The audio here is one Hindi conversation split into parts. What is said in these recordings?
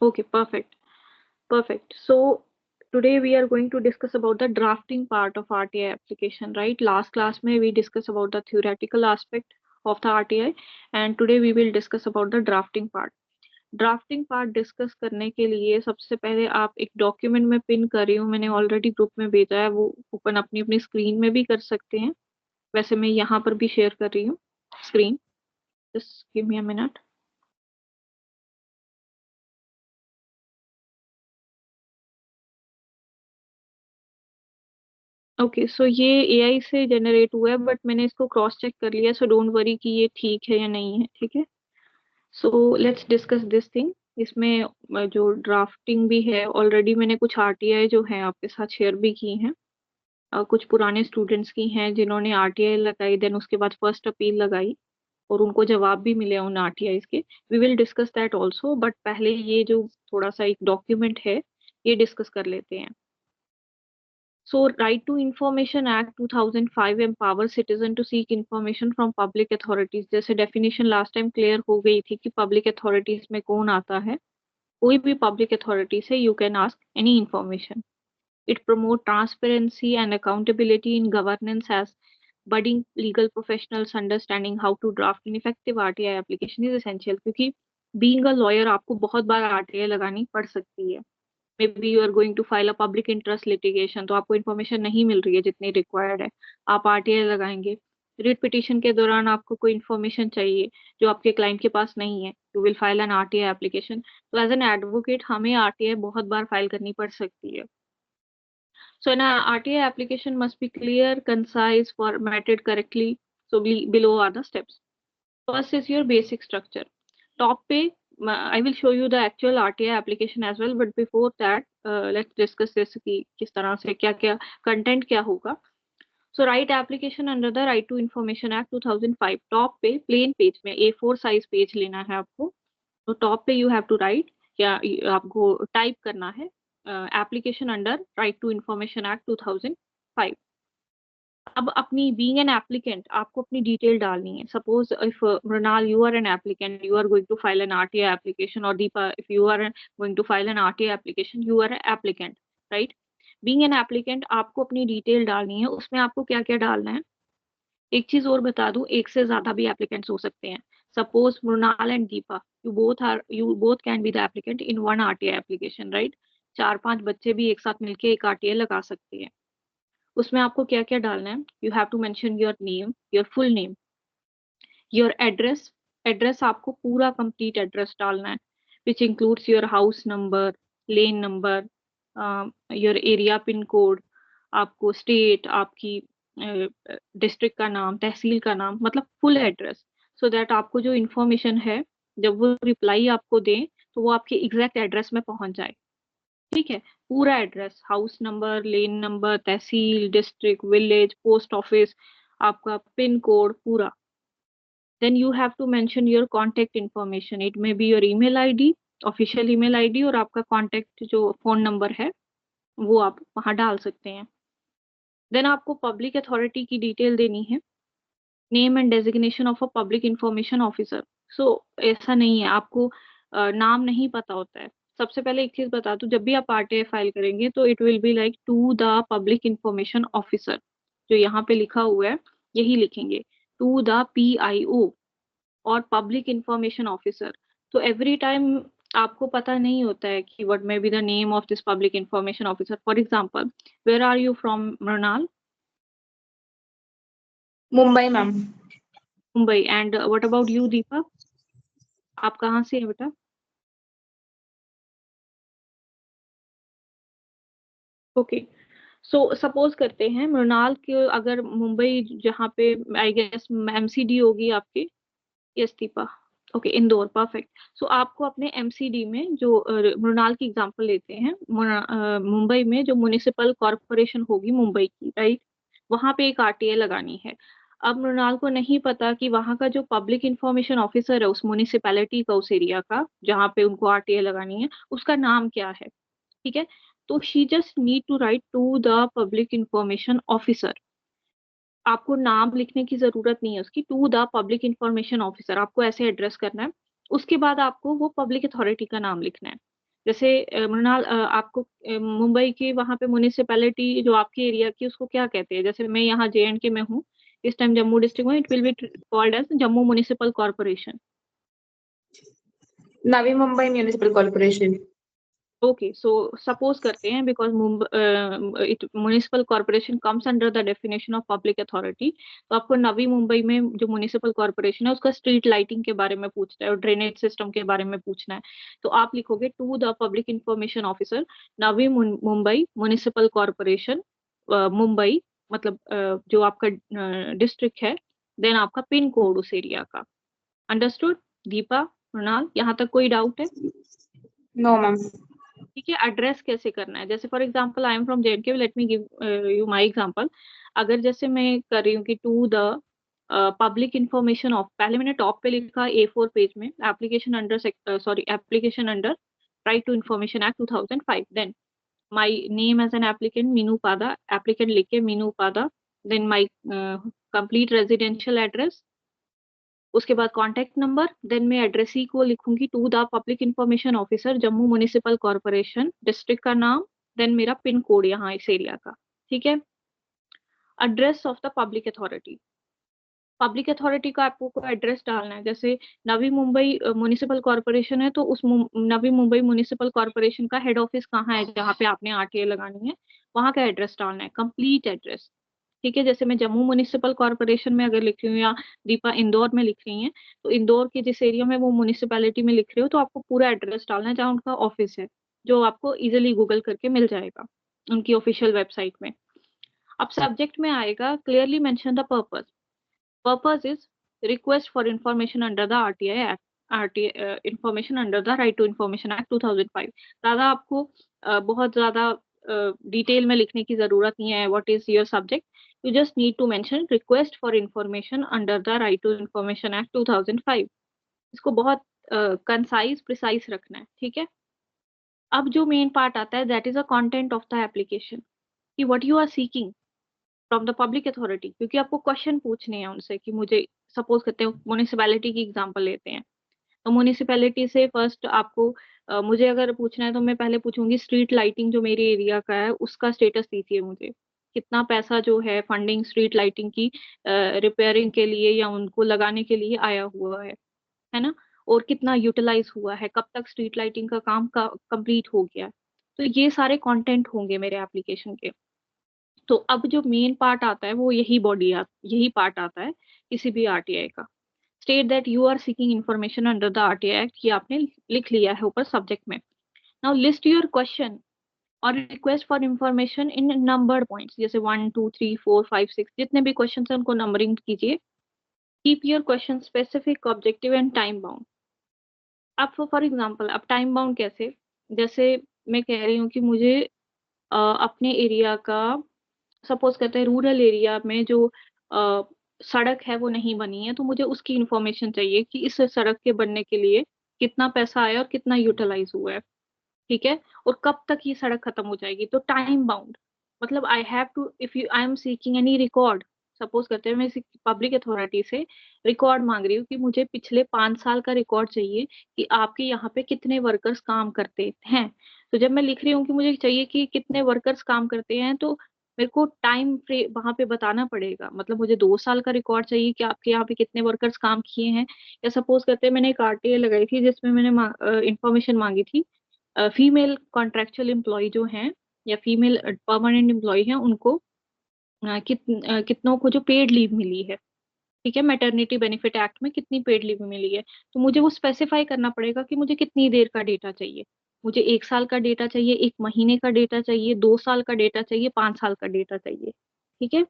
Okay, perfect. So today we are going to discuss about the drafting part of RTI application, right? Last class में we discussed about the theoretical aspect of the RTI, and today we will discuss about the drafting part. Drafting part discuss करने के लिए सबसे पहले आप एक डॉक्यूमेंट में पिन कर रही हूँ, मैंने ऑलरेडी ग्रुप में भेजा है, वो ओपन अपनी अपनी स्क्रीन में भी कर सकते हैं। वैसे मैं यहाँ पर भी शेयर कर रही हूँ screen. Just give me a minute. Okay, so ये एआई से जनरेट हुआ है, बट मैंने इसको क्रॉस चेक कर लिया, सो डोंट वरी कि ये ठीक है या नहीं है। ठीक है, so let's discuss this thing. इसमें जो ड्राफ्टिंग भी है, ऑलरेडी मैंने कुछ आरटीआई जो है आपके साथ शेयर भी की हैं। कुछ पुराने स्टूडेंट्स की हैं जिन्होंने आरटीआई लगाई, देन उसके बाद फर्स्ट अपील लगाई और उनको जवाब भी मिले उन आरटीआई के। We will discuss that also, but पहले ये जो थोड़ा सा एक डॉक्यूमेंट है ये डिस्कस कर लेते हैं। So right to information act 2005 empower citizen to seek information from public authorities. जैसे डेफिनेशन लास्ट टाइम क्लियर हो गई थी कि पब्लिक अथॉरिटीज में कौन आता है। कोई भी पब्लिक अथॉरिटी से you can ask any information. It promotes transparency and accountability in governance as budding legal professionals understanding how to draft an effective RTI application is essential, क्योंकि being a lawyer आपको बहुत बार RTI लगानी पड़ सकती है। Maybe you are going to file a public interest litigation, तो आपको इन्फॉर्मेशन नहीं मिल रही है जितनी रिक्वायर्ड है, आप आरटीआई लगाएंगे। रिट पिटीशन के दौरान आपको कोई इन्फॉर्मेशन चाहिए जो आपके क्लाइंट के पास नहीं है, you will file an RTI application. तो एज एन एडवोकेट हमें आरटीआई बहुत बार फाइल करनी पड़ सकती है। So an RTA application must be clear, concise, formatted correctly. So below are the steps. First is your basic structure. Top पे I will show you the actual RTA application as well, but before that let's discuss this कि किस तरह से क्या क्या content क्या होगा. So write application under the Right to Information Act 2005. Top पे plain page में A4 size page लेना है आपको. तो टॉप पे यू हैव टू राइट, क्या आपको टाइप करना है, application under right to information act 2005। अब अपनी बीइंग एन एप्लीकेंट आपको अपनी डिटेल डालनी है। Suppose if Mrinal you are an applicant, you are going to file an RTI application, और Deepa if you are going to file an RTI application, you are applicant, right. Being an applicant आपको अपनी डिटेल डालनी है। उसमें आपको क्या क्या डालना है, एक चीज और बता दूं, एक से ज्यादा भी एप्लीकेंट्स हो सकते हैं। Suppose Mrinal and Deepa, you both can be the applicant in one RTI application, right. चार पांच बच्चे भी एक साथ मिलके एक आरटीआई लगा सकते हैं। उसमें आपको क्या क्या डालना है, you have to mention your name, your full name, your address. Address आपको पूरा कंप्लीट एड्रेस डालना है, which includes your house number, lane number, your area pin code, आपको स्टेट, आपकी डिस्ट्रिक्ट का नाम, तहसील का नाम, मतलब फुल एड्रेस। सो दैट आपको जो इन्फॉर्मेशन है जब वो रिप्लाई आपको दें तो वो आपके एग्जैक्ट एड्रेस में पहुंच जाए। ठीक है, पूरा address, house number, lane number, tehsil, district, village, post office, आपका पिन कोड पूरा। Then you have to mention your contact information, it may be your email ID, official email ID, और आपका कॉन्टेक्ट जो फोन नंबर है वो आप वहां डाल सकते हैं। देन आपको पब्लिक अथॉरिटी की डिटेल देनी है, name and designation of a public information officer. So ऐसा नहीं है आपको नाम नहीं पता होता है। सबसे पहले एक चीज बता दूं, जब भी आप आरटीआई फाइल करेंगे तो it will be like to the public information officer, जो यहाँ पे लिखा हुआ है यही लिखेंगे, टू द पीआईओ और पब्लिक इंफॉर्मेशन ऑफिसर। तो एवरी टाइम आपको पता नहीं होता है कि what may be the name of this public information officer. For example, where are you from Mrinal? Mumbai ma'am. Mumbai. And what about you Deepa, आप कहाँ से हैं बेटा? ओके, सो सपोज करते हैं मृणाल के, अगर मुंबई जहाँ पे आई गेस एमसीडी होगी आपकी, yes Deepa, okay Indore, perfect. So आपको अपने एमसीडी में जो मृणाल की एग्जांपल लेते हैं, मुंबई में जो म्युनिसिपल कॉरपोरेशन होगी मुंबई की, राइट, वहां पे एक आरटीआई लगानी है। अब मृणाल को नहीं पता कि वहां का जो पब्लिक इंफॉर्मेशन ऑफिसर है उस म्युनिसिपैलिटी का, उस एरिया का जहाँ पे उनको आरटीआई लगानी है, उसका नाम क्या है। ठीक है, तो she just need to write to the public information officer. आपको नाम लिखने की जरूरत नहीं है उसकी, to the public information officer आपको ऐसे एड्रेस करना है। उसके बाद आपको वो पब्लिक अथॉरिटी का नाम लिखना है। जैसे मृणाल, आपको मुंबई की वहाँ पे म्युनिसिपैलिटी जो आपके एरिया की, उसको क्या कहते हैं? जैसे मैं यहाँ JNK में हूँ, इस टाइम जम्मू डिस्ट्रिक्ट में, it will be called as Jammu municipal corporation. Navi Mumbai municipal corporation. Okay, so suppose करते हैं, because municipal corporation comes under the definition of public authority, तो आपको नवी मुंबई में जो म्युनिसिपल कॉर्पोरेशन है उसका स्ट्रीट लाइटिंग के बारे में पूछना है और ड्रेनेज सिस्टम के बारे में पूछना है। तो आप लिखोगे to the public information officer, Navi Mumbai municipal corporation, Mumbai, मतलब जो आपका डिस्ट्रिक्ट है, देन आपका पिन कोड उस एरिया का। अंडरस्टूड दीपा, मृणाल, यहाँ तक कोई डाउट है? No ma'am. ठीक है, एड्रेस कैसे करना है? जैसे for example I am from JNK, let me give you my example. अगर जैसे मैं कर रही हूँ कि to the public information of, पहले मैंने टॉप पे लिखा A4 पेज में, application under application under right to information act 2005, then my name as an applicant Meenu Pada, applicant लिख के Meenu Pada, then my complete residential address, उसके बाद कॉन्टेक्ट नंबर, देन मैं एड्रेसी को लिखूंगी to the public information officer Jammu municipal corporation, district का नाम, देन मेरा पिन कोड यहाँ इस एरिया का। ठीक है, address of the public authority का आपको एड्रेस डालना है। जैसे नवी मुंबई म्युनिसिपल कॉर्पोरेशन है, तो उस नवी मुंबई म्युनिसिपल कॉर्पोरेशन का हेड ऑफिस कहाँ है जहाँ पे आपने RTA लगानी है, वहाँ का एड्रेस डालना है, कंप्लीट एड्रेस। ठीक है, जैसे मैं जम्मू म्युनिसिपल कॉर्पोरेशन में अगर लिख रही हूँ, या दीपा इंदौर में लिख रही हैं, तो इंदौर के जिस एरिया में वो म्युनिसिपैलिटी में लिख रहे हो, तो आपको पूरा एड्रेस डालना है जहाँ उनका ऑफिस है, जो आपको इजिली गूगल करके मिल जाएगा उनकी ऑफिशियल वेबसाइट में। अब सब्जेक्ट में आएगा clearly mention the purpose. Purpose is request for information under the RTI act, information under the right to information act 2005। दादा आपको बहुत ज्यादा डिटेल में लिखने की जरूरत नहीं है what is your subject, you just need to mention request for information under the right to information act 2005। इसको बहुत कंसाइज प्रिसाइज रखना है। ठीक है, अब जो मेन पार्ट आता है, that is a content of the application, कि what you are seeking from the public authority, क्योंकि आपको क्वेश्चन पूछने हैं उनसे कि मुझे, सपोज करते हैं म्युनिसिपैलिटी की एग्जांपल लेते हैं, तो म्युनिसिपैलिटी से फर्स्ट आपको मुझे अगर पूछना है, तो मैं पहले पूछूंगी स्ट्रीट लाइटिंग जो मेरे एरिया का है उसका स्टेटस दीजिए मुझे, कितना पैसा जो है फंडिंग स्ट्रीट लाइटिंग की रिपेयरिंग के लिए या उनको लगाने के लिए आया हुआ है ना, और कितना यूटिलाइज हुआ है, कब तक स्ट्रीट लाइटिंग का काम कंप्लीट हो गया। तो ये सारे कंटेंट होंगे मेरे एप्लीकेशन के। तो अब जो मेन पार्ट आता है वो यही पार्ट आता है किसी भी RTI का। State that you are seeking information under the RTI act, ये आपने लिख लिया है ऊपर सब्जेक्ट में। नाउ लिस्ट योर क्वेश्चन और request for information in numbered points, जैसे 1 2 3 4 5 6, जितने भी क्वेश्चन है उनको नंबरिंग कीजिए। Keep your question specific, objective and time bound. अब फॉर एग्जाम्पल, अब टाइम बाउंड कैसे? जैसे मैं कह रही हूँ कि मुझे अपने एरिया का, सपोज करते हैं रूरल एरिया में जो सड़क है वो नहीं बनी है, तो मुझे उसकी इंफॉर्मेशन चाहिए कि इस सड़क के बनने के लिए कितना पैसा आया और कितना यूटिलाइज हुआ है। ठीक है, और कब तक ये सड़क खत्म हो जाएगी, तो टाइम बाउंड, मतलब I have to, if you I am seeking any record, suppose करते हैं मैं पब्लिक अथॉरिटी से रिकॉर्ड मांग रही हूँ कि मुझे पिछले 5 साल का रिकॉर्ड चाहिए कि आपके यहाँ पे कितने वर्कर्स काम करते हैं। तो जब मैं लिख रही हूँ कि मुझे चाहिए कि कितने वर्कर्स काम करते हैं, तो मेरे को टाइम फ्रे वहां पे बताना पड़ेगा, मतलब मुझे 2 साल का रिकॉर्ड चाहिए कि आपके यहाँ पे कितने वर्कर्स काम किए हैं। या सपोज करते हैं मैंने एक RTA लगाई थी जिसमें मैंने इंफॉर्मेशन मांगी थी फीमेल कॉन्ट्रेक्चुअल एम्प्लॉय जो हैं या फीमेल परमानेंट एम्प्लॉय हैं, उनको कितनों को जो पेड लीव मिली है। ठीक है, मैटरनिटी बेनिफिट एक्ट में कितनी पेड लीव मिली है, तो मुझे वो स्पेसिफाई करना पड़ेगा कि मुझे कितनी देर का डेटा चाहिए। मुझे 1 साल का डेटा चाहिए, 1 महीने का डेटा चाहिए, 2 साल का डेटा चाहिए, 5 साल का डेटा चाहिए। ठीक है,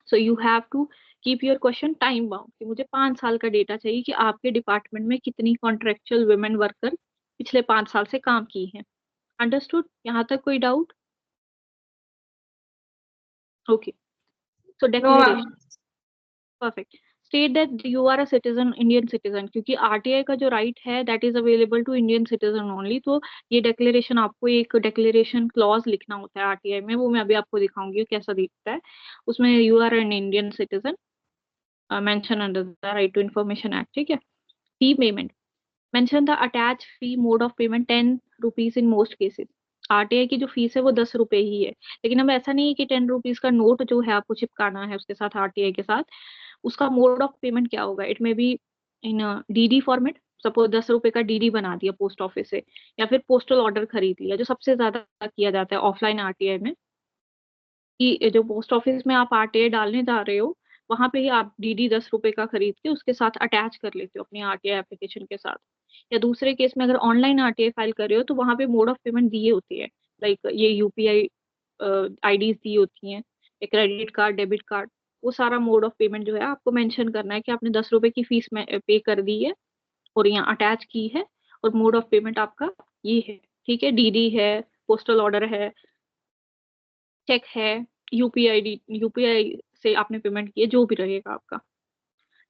so you have to keep your question time bound, कि मुझे 5 साल का डेटा चाहिए कि आपके डिपार्टमेंट में कितनी कॉन्ट्रेक्चुअल वुमेन वर्कर पिछले 5 साल से काम की हैं। अंडरस्टूड, यहाँ तक कोई doubt? Okay, so no ma'am. Declaration, perfect. State that you are a citizen, Indian citizen, क्योंकि RTI का जो राइट है that is available to Indian citizen only, तो ये डेक्लेरेशन, आपको एक डेक्लेरेशन क्लॉज लिखना होता है RTI में, वो मैं अभी आपको दिखाऊंगी कैसा दिखता है। उसमें you are an Indian citizen mention under the right to information act. ठीक है, fee payment, mention the attach fee mode of payment 10 rupees in most cases. RTI की जो फीस है वो 10 रुपए ही है, लेकिन अब ऐसा नहीं है कि 10 रुपीज का नोट जो है आपको चिपकाना है उसके साथ, आरटीआई के साथ। उसका मोड ऑफ पेमेंट क्या होगा, it may be in DD format. Suppose 10 रुपए का डीडी बना दिया पोस्ट ऑफिस से, या फिर पोस्टल ऑर्डर खरीद लिया, जो सबसे ज्यादा किया जाता है ऑफलाइन आरटीआई में, कि जो पोस्ट ऑफिस में आप आरटीआई डालने जा रहे हो, वहां पे ही आप डीडी 10 रुपए का खरीद के उसके साथ अटैच कर लेते हो अपनी आरटीआई एप्लीकेशन के साथ। या दूसरे केस में अगर ऑनलाइन आरटीआई फाइल कर रहे हो, तो वहां पे मोड ऑफ पेमेंट दिए होती है, लाइक ये यूपीआई आईडीज दी होती हैं, क्रेडिट कार्ड, डेबिट कार्ड। वो सारा मोड ऑफ पेमेंट जो है आपको मेंशन करना है कि आपने 10 रुपए की फीस में पे कर दी है और यहाँ अटैच की है, और मोड ऑफ पेमेंट आपका ये है। ठीक है, डीडी है, पोस्टल ऑर्डर है, चेक है, यूपीआई से आपने पेमेंट किया, जो भी रहेगा आपका।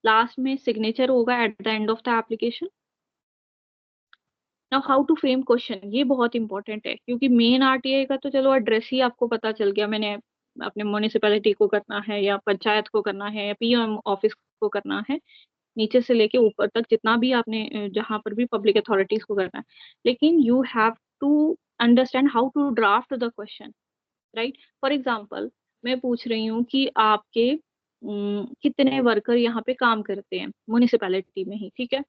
लास्ट में सिग्नेचर होगा at the end of the application. Now how to frame question, ये बहुत इंपॉर्टेंट है, क्योंकि मेन आरटीआई का तो चलो एड्रेस ही आपको पता चल गया, मैंने अपने म्युनिसिपैलिटी को करना है या पंचायत को करना है या पीएम ऑफिस को करना है, नीचे से लेके ऊपर तक जितना भी आपने जहां पर भी पब्लिक अथॉरिटीज को करना है। लेकिन you have to understand how to draft the question, right. For example, मैं पूछ रही हूँ कि आपके कितने वर्कर यहाँ पे काम करते हैं म्युनिसिपैलिटी में ही, ठीक है।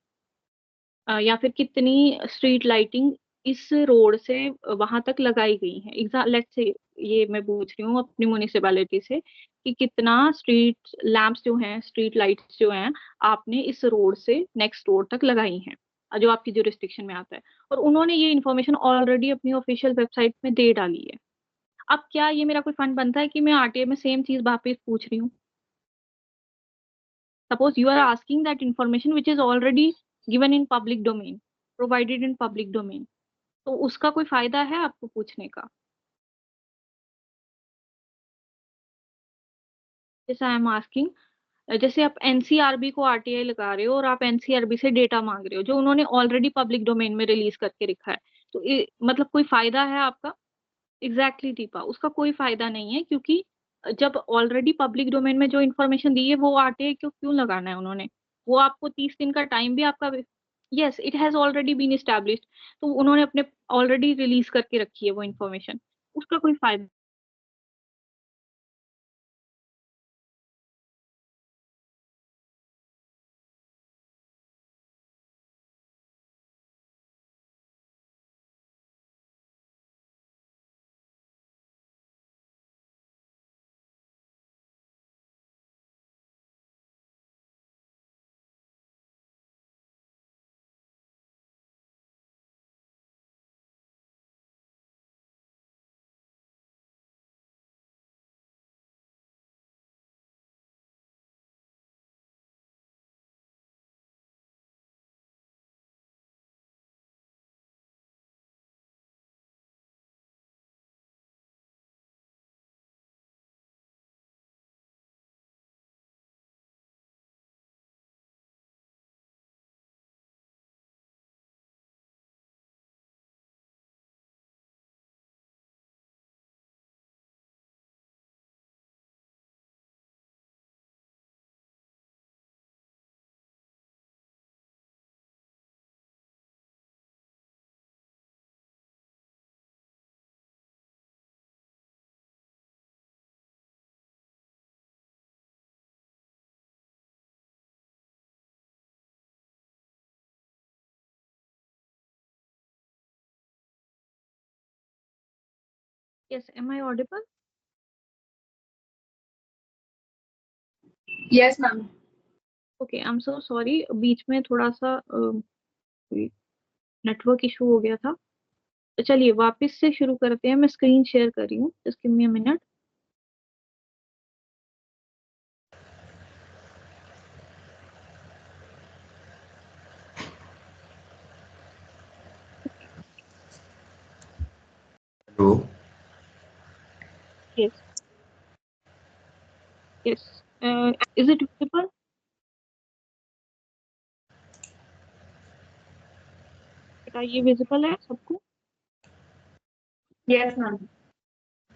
या फिर कितनी स्ट्रीट लाइटिंग इस रोड से वहां तक लगाई गई है, लेट्स से ये मैं पूछ रही हूँ अपनी म्युनिसिपैलिटी से कि कितना स्ट्रीट लैंप्स जो हैं, स्ट्रीट लाइट्स जो हैं, आपने इस रोड से नेक्स्ट रोड तक लगाई हैं, जो आपकी जुरिस्डिक्शन में आता है। और उन्होंने ये इन्फॉर्मेशन ऑलरेडी अपनी ऑफिशियल वेबसाइट में दे डाली है। अब क्या ये मेरा कोई फंड बनता है कि मैं आरटीआई में सेम चीज वापस पूछ रही हूँ? Suppose you are asking that information which is already given in public domain, provided in public domain, तो उसका कोई फायदा है आपको पूछने का? जैसे आई एम आस्किंग, जैसे आप एनसीआरबी को आरटीआई लगा रहे हो और आप एनसीआरबी से डेटा मांग रहे हो जो उन्होंने ऑलरेडी पब्लिक डोमेन में रिलीज करके रखा है, तो मतलब कोई फायदा है आपका? एग्जैक्टली दीपा, उसका कोई फायदा नहीं है, क्योंकि जब ऑलरेडी पब्लिक डोमेन में जो इन्फॉर्मेशन दी है वो आरटीआई क्यों क्यों लगाना है उन्होंने? वो आपको 30 दिन का टाइम भी आपका, yes it has already been established, तो उन्होंने अपने ऑलरेडी रिलीज करके रखी है वो इन्फॉर्मेशन, उसका कोई फायदा? Yes, am I audible? Yes, ma'am. Okay, I am so sorry, बीच में थोड़ा सा नेटवर्क इशू हो गया था। तो चलिए वापस से शुरू करते हैं, मैं स्क्रीन शेयर कर रही हूँ, just give me a minute. Hello. Yes, yes, is it visible? बताइए, विजिबल है सबको? Yes, ma'am.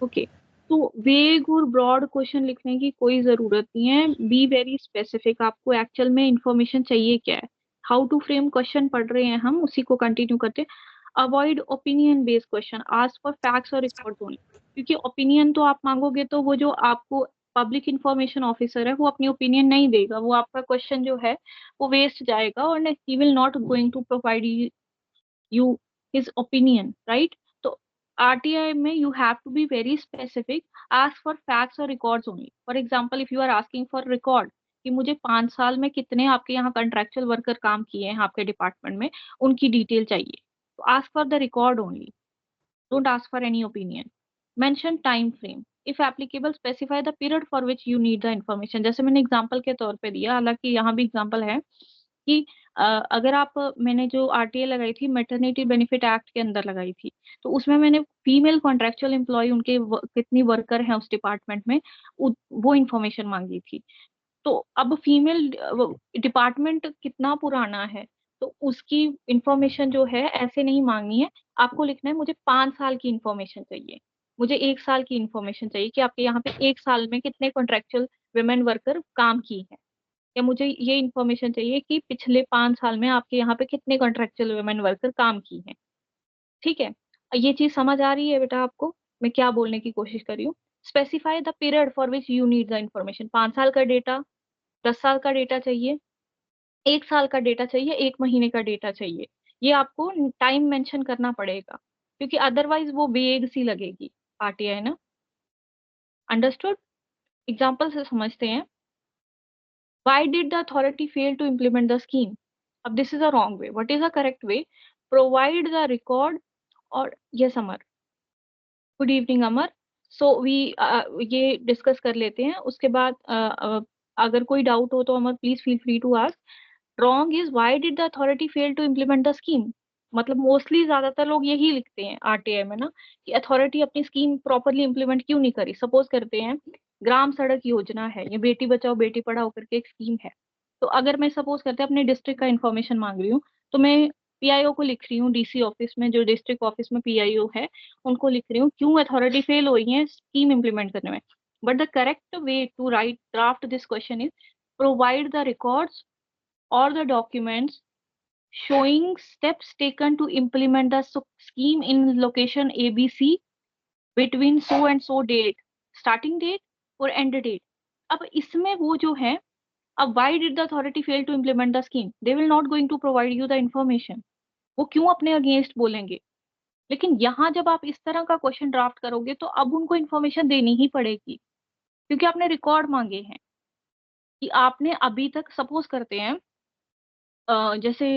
ओके, तो वेग और ब्रॉड क्वेश्चन लिखने की कोई जरूरत नहीं है, बी वेरी स्पेसिफिक, आपको एक्चुअल में इंफॉर्मेशन चाहिए क्या है। हाउ टू फ्रेम क्वेश्चन पढ़ रहे हैं हम, उसी को कंटिन्यू करते हैं। Avoid opinion based question, ask for facts और रिकॉर्ड्स ओनली। क्योंकि ओपिनियन तो आप मांगोगे तो वो जो आपको पब्लिक इंफॉर्मेशन ऑफिसर है वो अपनी ओपिनियन नहीं देगा, वो आपका क्वेश्चन जो है वो वेस्ट जाएगा और he will not going to provide you his opinion, right? तो RTI में you have to be very specific, ask for facts or records only. For example, if you are asking for record कि मुझे 5 साल में कितने आपके यहाँ कंट्रेक्चुअल वर्कर काम किए हैं आपके डिपार्टमेंट में, उनकी डिटेल चाहिए, तो ask for the record only, don't ask for any opinion. Mention time frame, if applicable specify the period for which you need the information. जैसे मैंने एग्जांपल के तौर पे दिया, हालांकि यहाँ भी एग्जांपल है कि अगर आप, मैंने जो आरटीए लगाई थी मैटरनिटी बेनिफिट एक्ट के अंदर लगाई थी, तो उसमें मैंने फीमेल कॉन्ट्रेक्चुअल एम्प्लॉय उनके कितनी वर्कर हैं उस डिपार्टमेंट में, वो इन्फॉर्मेशन मांगी थी। तो अब फीमेल डिपार्टमेंट कितना पुराना है, तो उसकी इंफॉर्मेशन जो है ऐसे नहीं मांगनी है, आपको लिखना है मुझे 5 साल की इंफॉर्मेशन चाहिए, मुझे 1 साल की इंफॉर्मेशन चाहिए कि आपके यहाँ पे 1 साल में कितने कॉन्ट्रेक्चुअल वुमेन वर्कर काम की है, या मुझे ये इंफॉर्मेशन चाहिए कि पिछले 5 साल में आपके यहाँ पे कितने कॉन्ट्रेक्चुअल वुमेन वर्कर काम की हैं। ठीक है, ये चीज समझ आ रही है बेटा आपको मैं क्या बोलने की कोशिश कर रही हूँ? Specify the period for which you need the information. 5 साल का डेटा, 10 साल का डेटा चाहिए, 1 साल का डेटा चाहिए, 1 महीने का डेटा चाहिए, ये आपको टाइम मेंशन करना पड़ेगा, क्योंकि अदरवाइज वो वेग सी लगेगी आरटीआई ना। अंडरस्टूड? एग्जाम्पल से समझते हैं। Why did the authority fail to implement the scheme? अब this is a wrong way. What is the correct way? Provide the record, और yes Amar, good evening Amar. So we ये डिस्कस कर लेते हैं, उसके बाद अगर कोई डाउट हो तो Amar please feel free to ask. Wrong is why did the authority fail to implement the scheme. मतलब मोस्टली ज्यादातर लोग यही लिखते हैं आरटीआई में ना कि अथॉरिटी अपनी स्कीम प्रॉपरली इम्प्लीमेंट क्यों नहीं करी। सपोज करते हैं ग्राम सड़क योजना है, ये बेटी बचाओ बेटी पढ़ाओ करके एक स्कीम है, तो अगर मैं सपोज करते हैं अपने डिस्ट्रिक्ट का इन्फॉर्मेशन मांग रही हूँ, तो मैं पीआईओ को लिख रही हूँ, डीसी ऑफिस में जो डिस्ट्रिक्ट ऑफिस में पीआईओ है उनको लिख रही हूँ क्यों अथॉरिटी फेल हुई है स्कीम इम्प्लीमेंट करने में। But the correct way to write draft this question is provide the records or the documents showing steps taken to implement the scheme in location ABC between so and so date, starting date और end date। अब इसमें वो जो है, अब why did the authority fail to implement the scheme? They will not going to provide you the information। वो क्यों अपने अगेंस्ट बोलेंगे? लेकिन यहाँ जब आप इस तरह का क्वेश्चन ड्राफ्ट करोगे तो अब उनको इन्फॉर्मेशन देनी ही पड़ेगी, क्योंकि आपने रिकॉर्ड मांगे हैं कि आपने अभी तक, सपोज करते हैं जैसे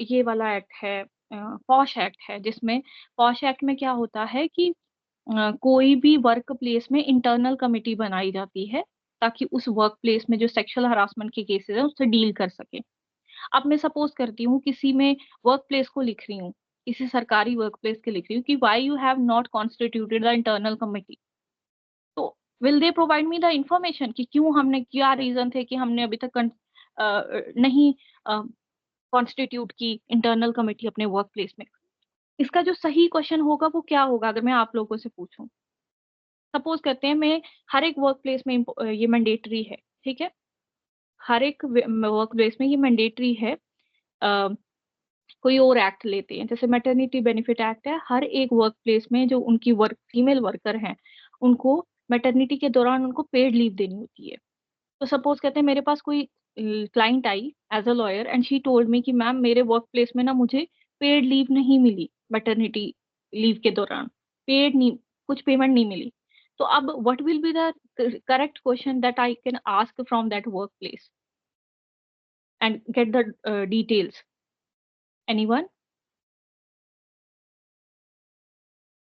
ये वाला एक्ट है, पॉश एक्ट है, जिसमें पॉश एक्ट में क्या होता है कि कोई भी वर्क प्लेस में इंटरनल कमिटी बनाई जाती है ताकि उस वर्क प्लेस में जो सेक्सुअल हरासमेंट के केसेस है उससे डील कर सके। अब मैं सपोज करती हूँ किसी में वर्क प्लेस को लिख रही हूँ, किसी सरकारी वर्क प्लेस के लिख रही हूँ कि why you have not constituted the internal committee, तो will they provide me the information कि क्यों, हमने क्या रीजन थे कि हमने अभी तक नहीं कॉन्स्टिट्यूट की इंटरनल कमेटी अपने वर्क प्लेस में। इसका जो सही क्वेश्चन होगा वो क्या होगा अगर मैं आप लोगों से पूछूं? सपोज करते हैं मैं, हर एक वर्क प्लेस में ये मैंडेटरी है, ठीक है, हर एक वर्क प्लेस में ये मैंडेटरी है। कोई और एक्ट लेते हैं, जैसे मैटरनिटी बेनिफिट एक्ट है, हर एक वर्क प्लेस में जो उनकी वर्क फीमेल वर्कर हैं उनको मैटरनिटी के दौरान उनको पेड लीव देनी होती है। तो सपोज कहते हैं मेरे पास कोई client I as a lawyer and she told me कि मैम मेरे वर्क प्लेस में ना मुझे पेड लीव नहीं मिली, मैटरनिटी लीव के दौरान पेड नहीं, कुछ पेमेंट नहीं मिली। तो अब what will be the correct question that I can ask from that work place and get the details? Anyone?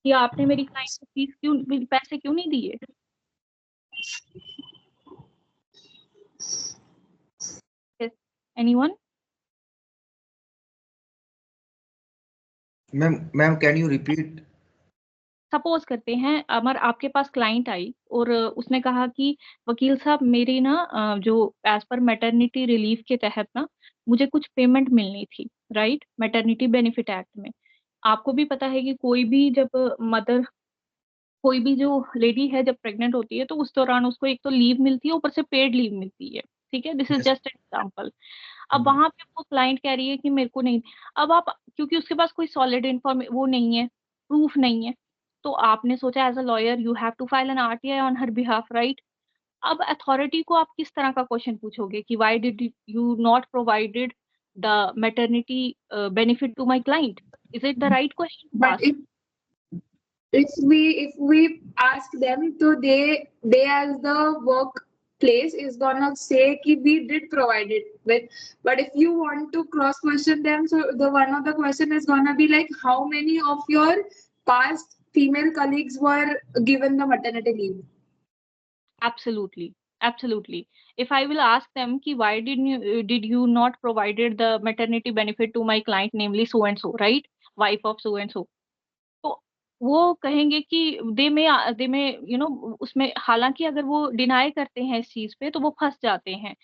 या आपने मेरी क्लाइंट को फीस क्यों, पैसे क्यों नहीं दिए? Anyone? Ma'am can you repeat? Suppose करते हैं अमर आपके पास क्लाइंट आई और उसने कहा कि वकील साहब मेरी ना जो एज पर मैटरनिटी रिलीफ के तहत ना मुझे कुछ पेमेंट मिलनी थी, राइट, मैटरनिटी बेनिफिट एक्ट में। आपको भी पता है कि कोई भी जब मदर, कोई भी जो लेडी है जब प्रेग्नेंट होती है तो उस दौरान उसको एक तो लीव मिलती है, ऊपर से पेड लीव मिलती है, ठीक है, this is yes just an example. अब वहां पे वो क्लाइंट कह रही है कि मेरे को नहीं, अब आप क्योंकि उसके पास कोई सॉलिड वो नहीं है, प्रूफ नहीं है, तो आपने सोचा as a lawyer you have to file an RTI on her behalf, right? अब अथॉरिटी को आप किस तरह का क्वेश्चन पूछोगे कि why did you not provided the maternity benefit to my client? Is it the right question to But ask? if we ask them, so they as the workplace is gonna say कि we did provide it with. But if you want to cross question them, so the one of the question is gonna be like, how many of your past female colleagues were given the maternity leave? Absolutely, absolutely. If I will ask them कि why did you not provided the maternity benefit to my client, namely so and so, right? Wife of so and so. तो वो कहेंगे कि दे में उसमें, हालांकि अगर वो डिनाई करते हैं इस चीज पे तो वो फंस जाते हैं।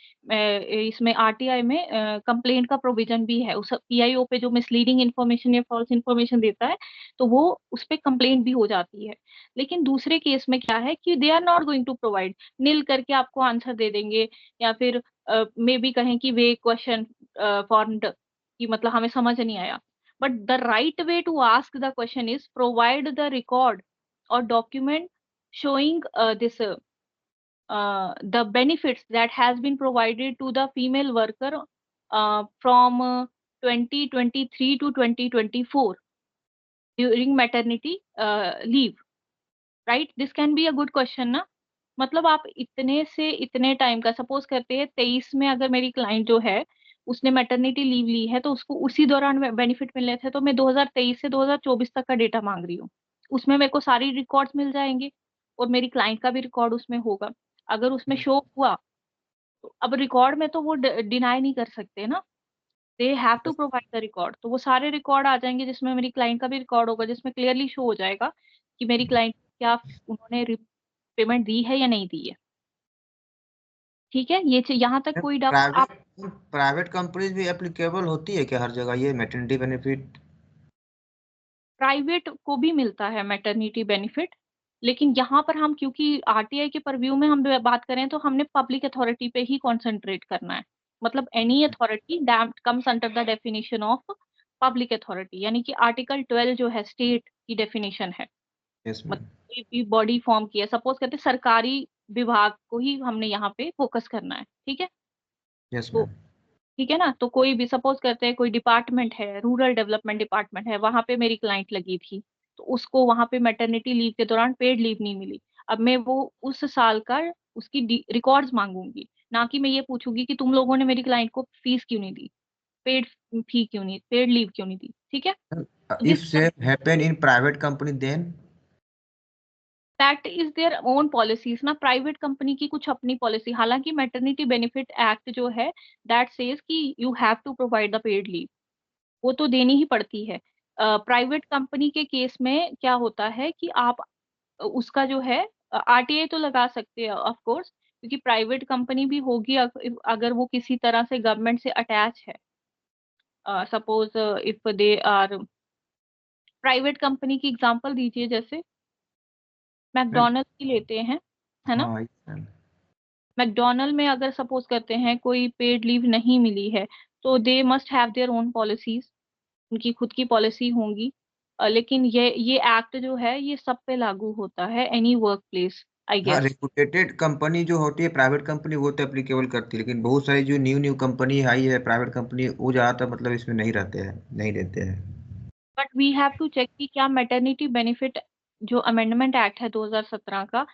इसमें आरटीआई में कंप्लेंट का प्रोविजन भी है, उस पीआईओ पे जो मिसलीडिंग इन्फॉर्मेशन या फॉल्स इन्फॉर्मेशन देता है तो वो उस पे कंप्लेंट भी हो जाती है। लेकिन दूसरे केस में क्या है कि they are not going to provide, नील करके आपको आंसर दे देंगे, या फिर मे बी कहें कि वे क्वेश्चन फॉर्म्ड, कि मतलब हमें समझ नहीं आया। But the right way to ask the question is provide the record or document showing the benefits that has been provided to the female worker from 2023 to 2024 during maternity leave, right? This can be a good question ना। मतलब आप इतने से इतने टाइम का, सपोज करते हैं 23 में अगर मेरी क्लाइंट जो है उसने मैटरनिटी लीव ली है तो उसको उसी दौरान बेनिफिट मिलने थे, तो मैं 2023 से 2024 तक का डेटा मांग रही हूँ। उसमें मेरे को सारी रिकॉर्ड्स मिल जाएंगे और मेरी क्लाइंट का भी रिकॉर्ड उसमें होगा। अगर उसमें शो हुआ तो अब रिकॉर्ड में तो वो डिनाई नहीं कर सकते ना, they have to provide the record. तो वो सारे रिकॉर्ड आ जाएंगे जिसमें मेरी क्लाइंट का भी रिकॉर्ड होगा, जिसमें क्लियरली शो हो जाएगा कि मेरी क्लाइंट क्या उन्होंने पेमेंट दी है या नहीं दी है। ठीक है, ये यहाँ तक कोई डाउट? आप प्राइवेट प्राइवेट कंपनीज भी एप्लीकेबल होती है क्या हर जगह ये मैटरनिटी बेनिफिट? प्राइवेट को भी मिलता है मैटरनिटी बेनिफिट, लेकिन यहाँ पर हम क्योंकि आरटीआई के परव्यू में हम बात करें तो हमने पब्लिक अथॉरिटी पे ही कॉन्सेंट्रेट करना है। मतलब any authority that comes under the definition of public authority, यानी कि आर्टिकल 12 जो है स्टेट की डेफिनेशन है। Yes ma'am. मतलब कोई भी बॉडी फॉर्म की है, सपोज करते सरकारी विभाग को ही हमने यहाँ पे फोकस करना है। ठीक है, यस तो मैम। ठीक है ना, तो कोई भी सपोज करते हैं कोई डिपार्टमेंट है, रूरल डेवलपमेंट डिपार्टमेंट है, वहां पे मेरी क्लाइंट लगी थी तो उसको वहां पे मैटरनिटी लीव के दौरान पेड लीव नहीं मिली। अब मैं वो उस साल का उसकी रिकॉर्ड्स मांगूंगी, ना कि मैं ये पूछूंगी कि तुम लोगों ने मेरी क्लाइंट को फीस क्यों नहीं दी, पेड फी क्यों नहीं, पेड लीव क्यों नहीं दी। ठीक है, तो if same happen in private company then? That is their own policies ना, प्राइवेट कंपनी की कुछ अपनी पॉलिसी। हालांकि मैटरनिटी बेनिफिट एक्ट जो है दैट सेज कि you have to provide the paid leave, वो तो देनी ही पड़ती है। प्राइवेट कंपनी के केस में क्या होता है कि आप उसका जो है आरटीआई तो लगा सकते हैं ऑफ कोर्स, क्योंकि प्राइवेट कंपनी भी होगी अगर वो किसी तरह से गवर्नमेंट से अटैच है। Suppose if they are, private company की एग्जांपल दीजिए, जैसे मैम मैकडोनल्ड की लेते हैं, है ना। हाँ मैम। मैकडोनल्ड में अगर सपोज करते हैं कोई पेड लीव नहीं मिली है तो they must have their own policies, उनकी खुद की पॉलिसी होंगी। लेकिन ये एक्ट जो है ये सब पे लागू होता है, एनी वर्क प्लेस आई हाँ, गेस। रेपुटेटेड कंपनी जो होती है प्राइवेट कंपनी वो तो एप्लीकेबल करती है, लेकिन बहुत सारी जो न्यू न्यू कंपनी आई है प्राइवेट कंपनी वो ज़्यादातर मतलब इसमें नहीं रहते हैं, नहीं देते हैं। But we have to check कि क्या मैटरनिटी बेनिफिट जो अमेंडमेंट एक्ट है 2017 का,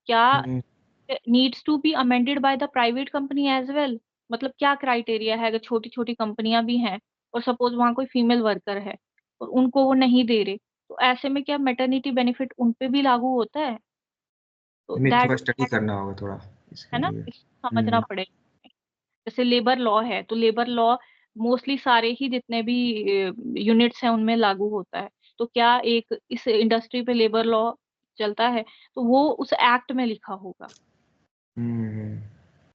क्या hmm, needs to be amended by the private company as well. मतलब क्या क्राइटेरिया है, अगर छोटी छोटी कंपनियां भी हैं और सपोज वहां कोई फीमेल वर्कर है और उनको वो नहीं दे रहे, तो ऐसे में क्या मैटरनिटी बेनिफिट उन पे भी लागू होता है? तो हमें दैट, थोड़ा स्टडी करना होगा थोड़ा इसके है ना, लिए। इसको समझना पड़ेगा। जैसे लेबर लॉ है तो लेबर लॉ मोस्टली सारे ही जितने भी यूनिट्स हैं उनमें लागू होता है। तो क्या एक इस इंडस्ट्री पे लेबर लॉ चलता है तो वो उस एक्ट में लिखा होगा। हम्म।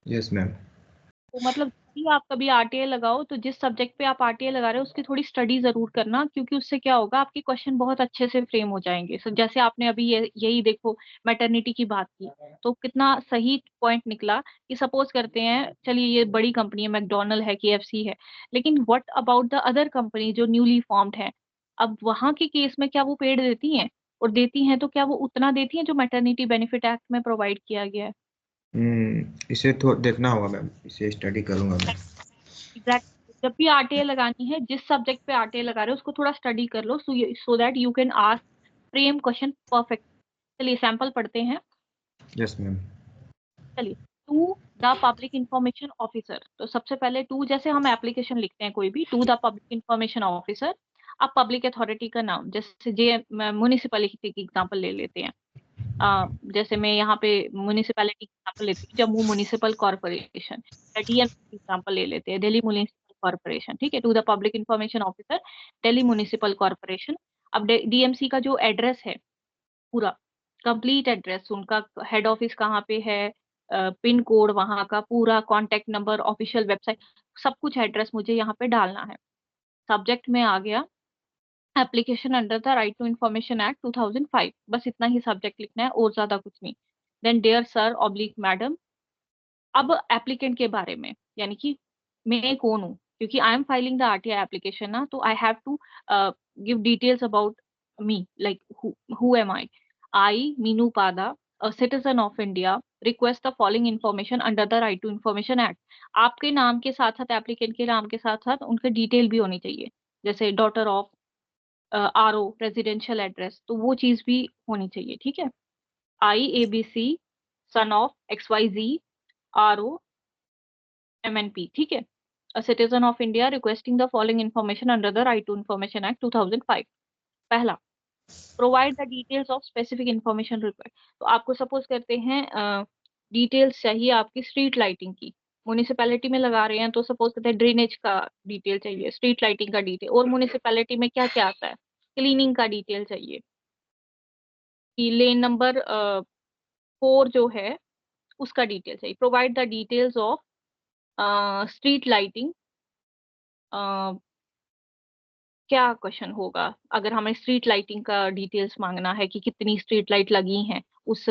Yes ma'am. तो मतलब भी आप कभी आरटीआई लगाओ तो जिस सब्जेक्ट पे आप आरटीआई लगा रहे हो उसकी थोड़ी स्टडी जरूर करना, क्योंकि उससे क्या होगा, आपके क्वेश्चन बहुत अच्छे से फ्रेम हो जाएंगे। सो जैसे आपने अभी यही देखो मैटरनिटी की बात की, तो कितना सही पॉइंट निकला कि सपोज करते हैं, चलिए ये बड़ी कंपनी है, मैकडोनल्ड है, केएफसी है, लेकिन what about the other company जो न्यूली फॉर्म्ड है, अब वहां के केस में क्या वो पेड देती हैं? और देती हैं तो क्या वो उतना देती हैं जो मैटरनिटी बेनिफिट एक्ट में प्रोवाइड किया गया है? इसे तो देखना होगा मैम, इसे स्टडी करूंगा मैं। एग्जैक्ट, जब भी आरटीए लगानी है, जिस सब्जेक्ट पे आरटीए लगा रहे हो उसको थोड़ा स्टडी कर लो, so that you can ask frame question perfect. चलिए सैंपल पढ़ते हैं। Yes ma'am. चलिए, to the public information officer, तो सबसे पहले टू, जैसे हम एप्लीकेशन लिखते हैं कोई भी, to the public information officer. अब पब्लिक अथॉरिटी का नाम, जैसे जे म्यूनिसिपैलिटी की एग्जांपल ले लेते हैं। जैसे मैं यहाँ पे म्यूनिसिपैलिटी एग्जांपल लेती हूँ, जम्मू म्यूनिसिपल कॉर्पोरेशन, या डीएमसी एग्जांपल ले लेते हैं, दिल्ली म्यूनिसिपल कॉर्पोरेशन। ठीक है, to the public information officer, Delhi municipal corporation. अब डीएमसी का जो एड्रेस है, पूरा कंप्लीट एड्रेस, उनका हेड ऑफिस कहाँ पे है, पिन कोड वहाँ का पूरा, कॉन्टेक्ट नंबर, ऑफिशियल वेबसाइट, सब कुछ एड्रेस मुझे यहाँ पे डालना है। सब्जेक्ट में आ गया application under the right to information act 2005, बस इतना ही सब्जेक्ट लिखना है और ज्यादा कुछ नहीं। Then dear sir oblique madam. अब एप्लीकेंट के बारे में, यानी कि मैं कौन हूँ, क्योंकि I am filing the RTI application ना, तो I have to give details about me, like who am I Meenu Pada, a citizen of India, request the following information under the right to information act। आपके नाम के साथ साथ, एप्लीकेंट के नाम के साथ साथ उनके डिटेल भी होनी चाहिए, जैसे daughter of, RO, residential address, तो वो चीज भी होनी चाहिए। ठीक है, I A B C, son of X Y Z, R O M N P. ठीक है, a citizen of India requesting the following information under the right to information act 2005। पहला, provide the details of specific information required. तो आपको सपोज करते हैं डिटेल्स चाहिए आपकी स्ट्रीट लाइटिंग की, म्यूनिसिपैलिटी में लगा रहे हैं, तो सपोज करते हैं ड्रेनेज का डिटेल चाहिए, स्ट्रीट लाइटिंग का डिटेल, और म्यूनिसिपैलिटी में क्या क्या आता है, क्लीनिंग का डिटेल चाहिए, कि लेन नंबर 4 जो है उसका डिटेल चाहिए। Provide the details of street lighting. क्या क्वेश्चन होगा अगर हमें स्ट्रीट लाइटिंग का डिटेल्स मांगना है, कि कितनी स्ट्रीट लाइट लगी हैं उस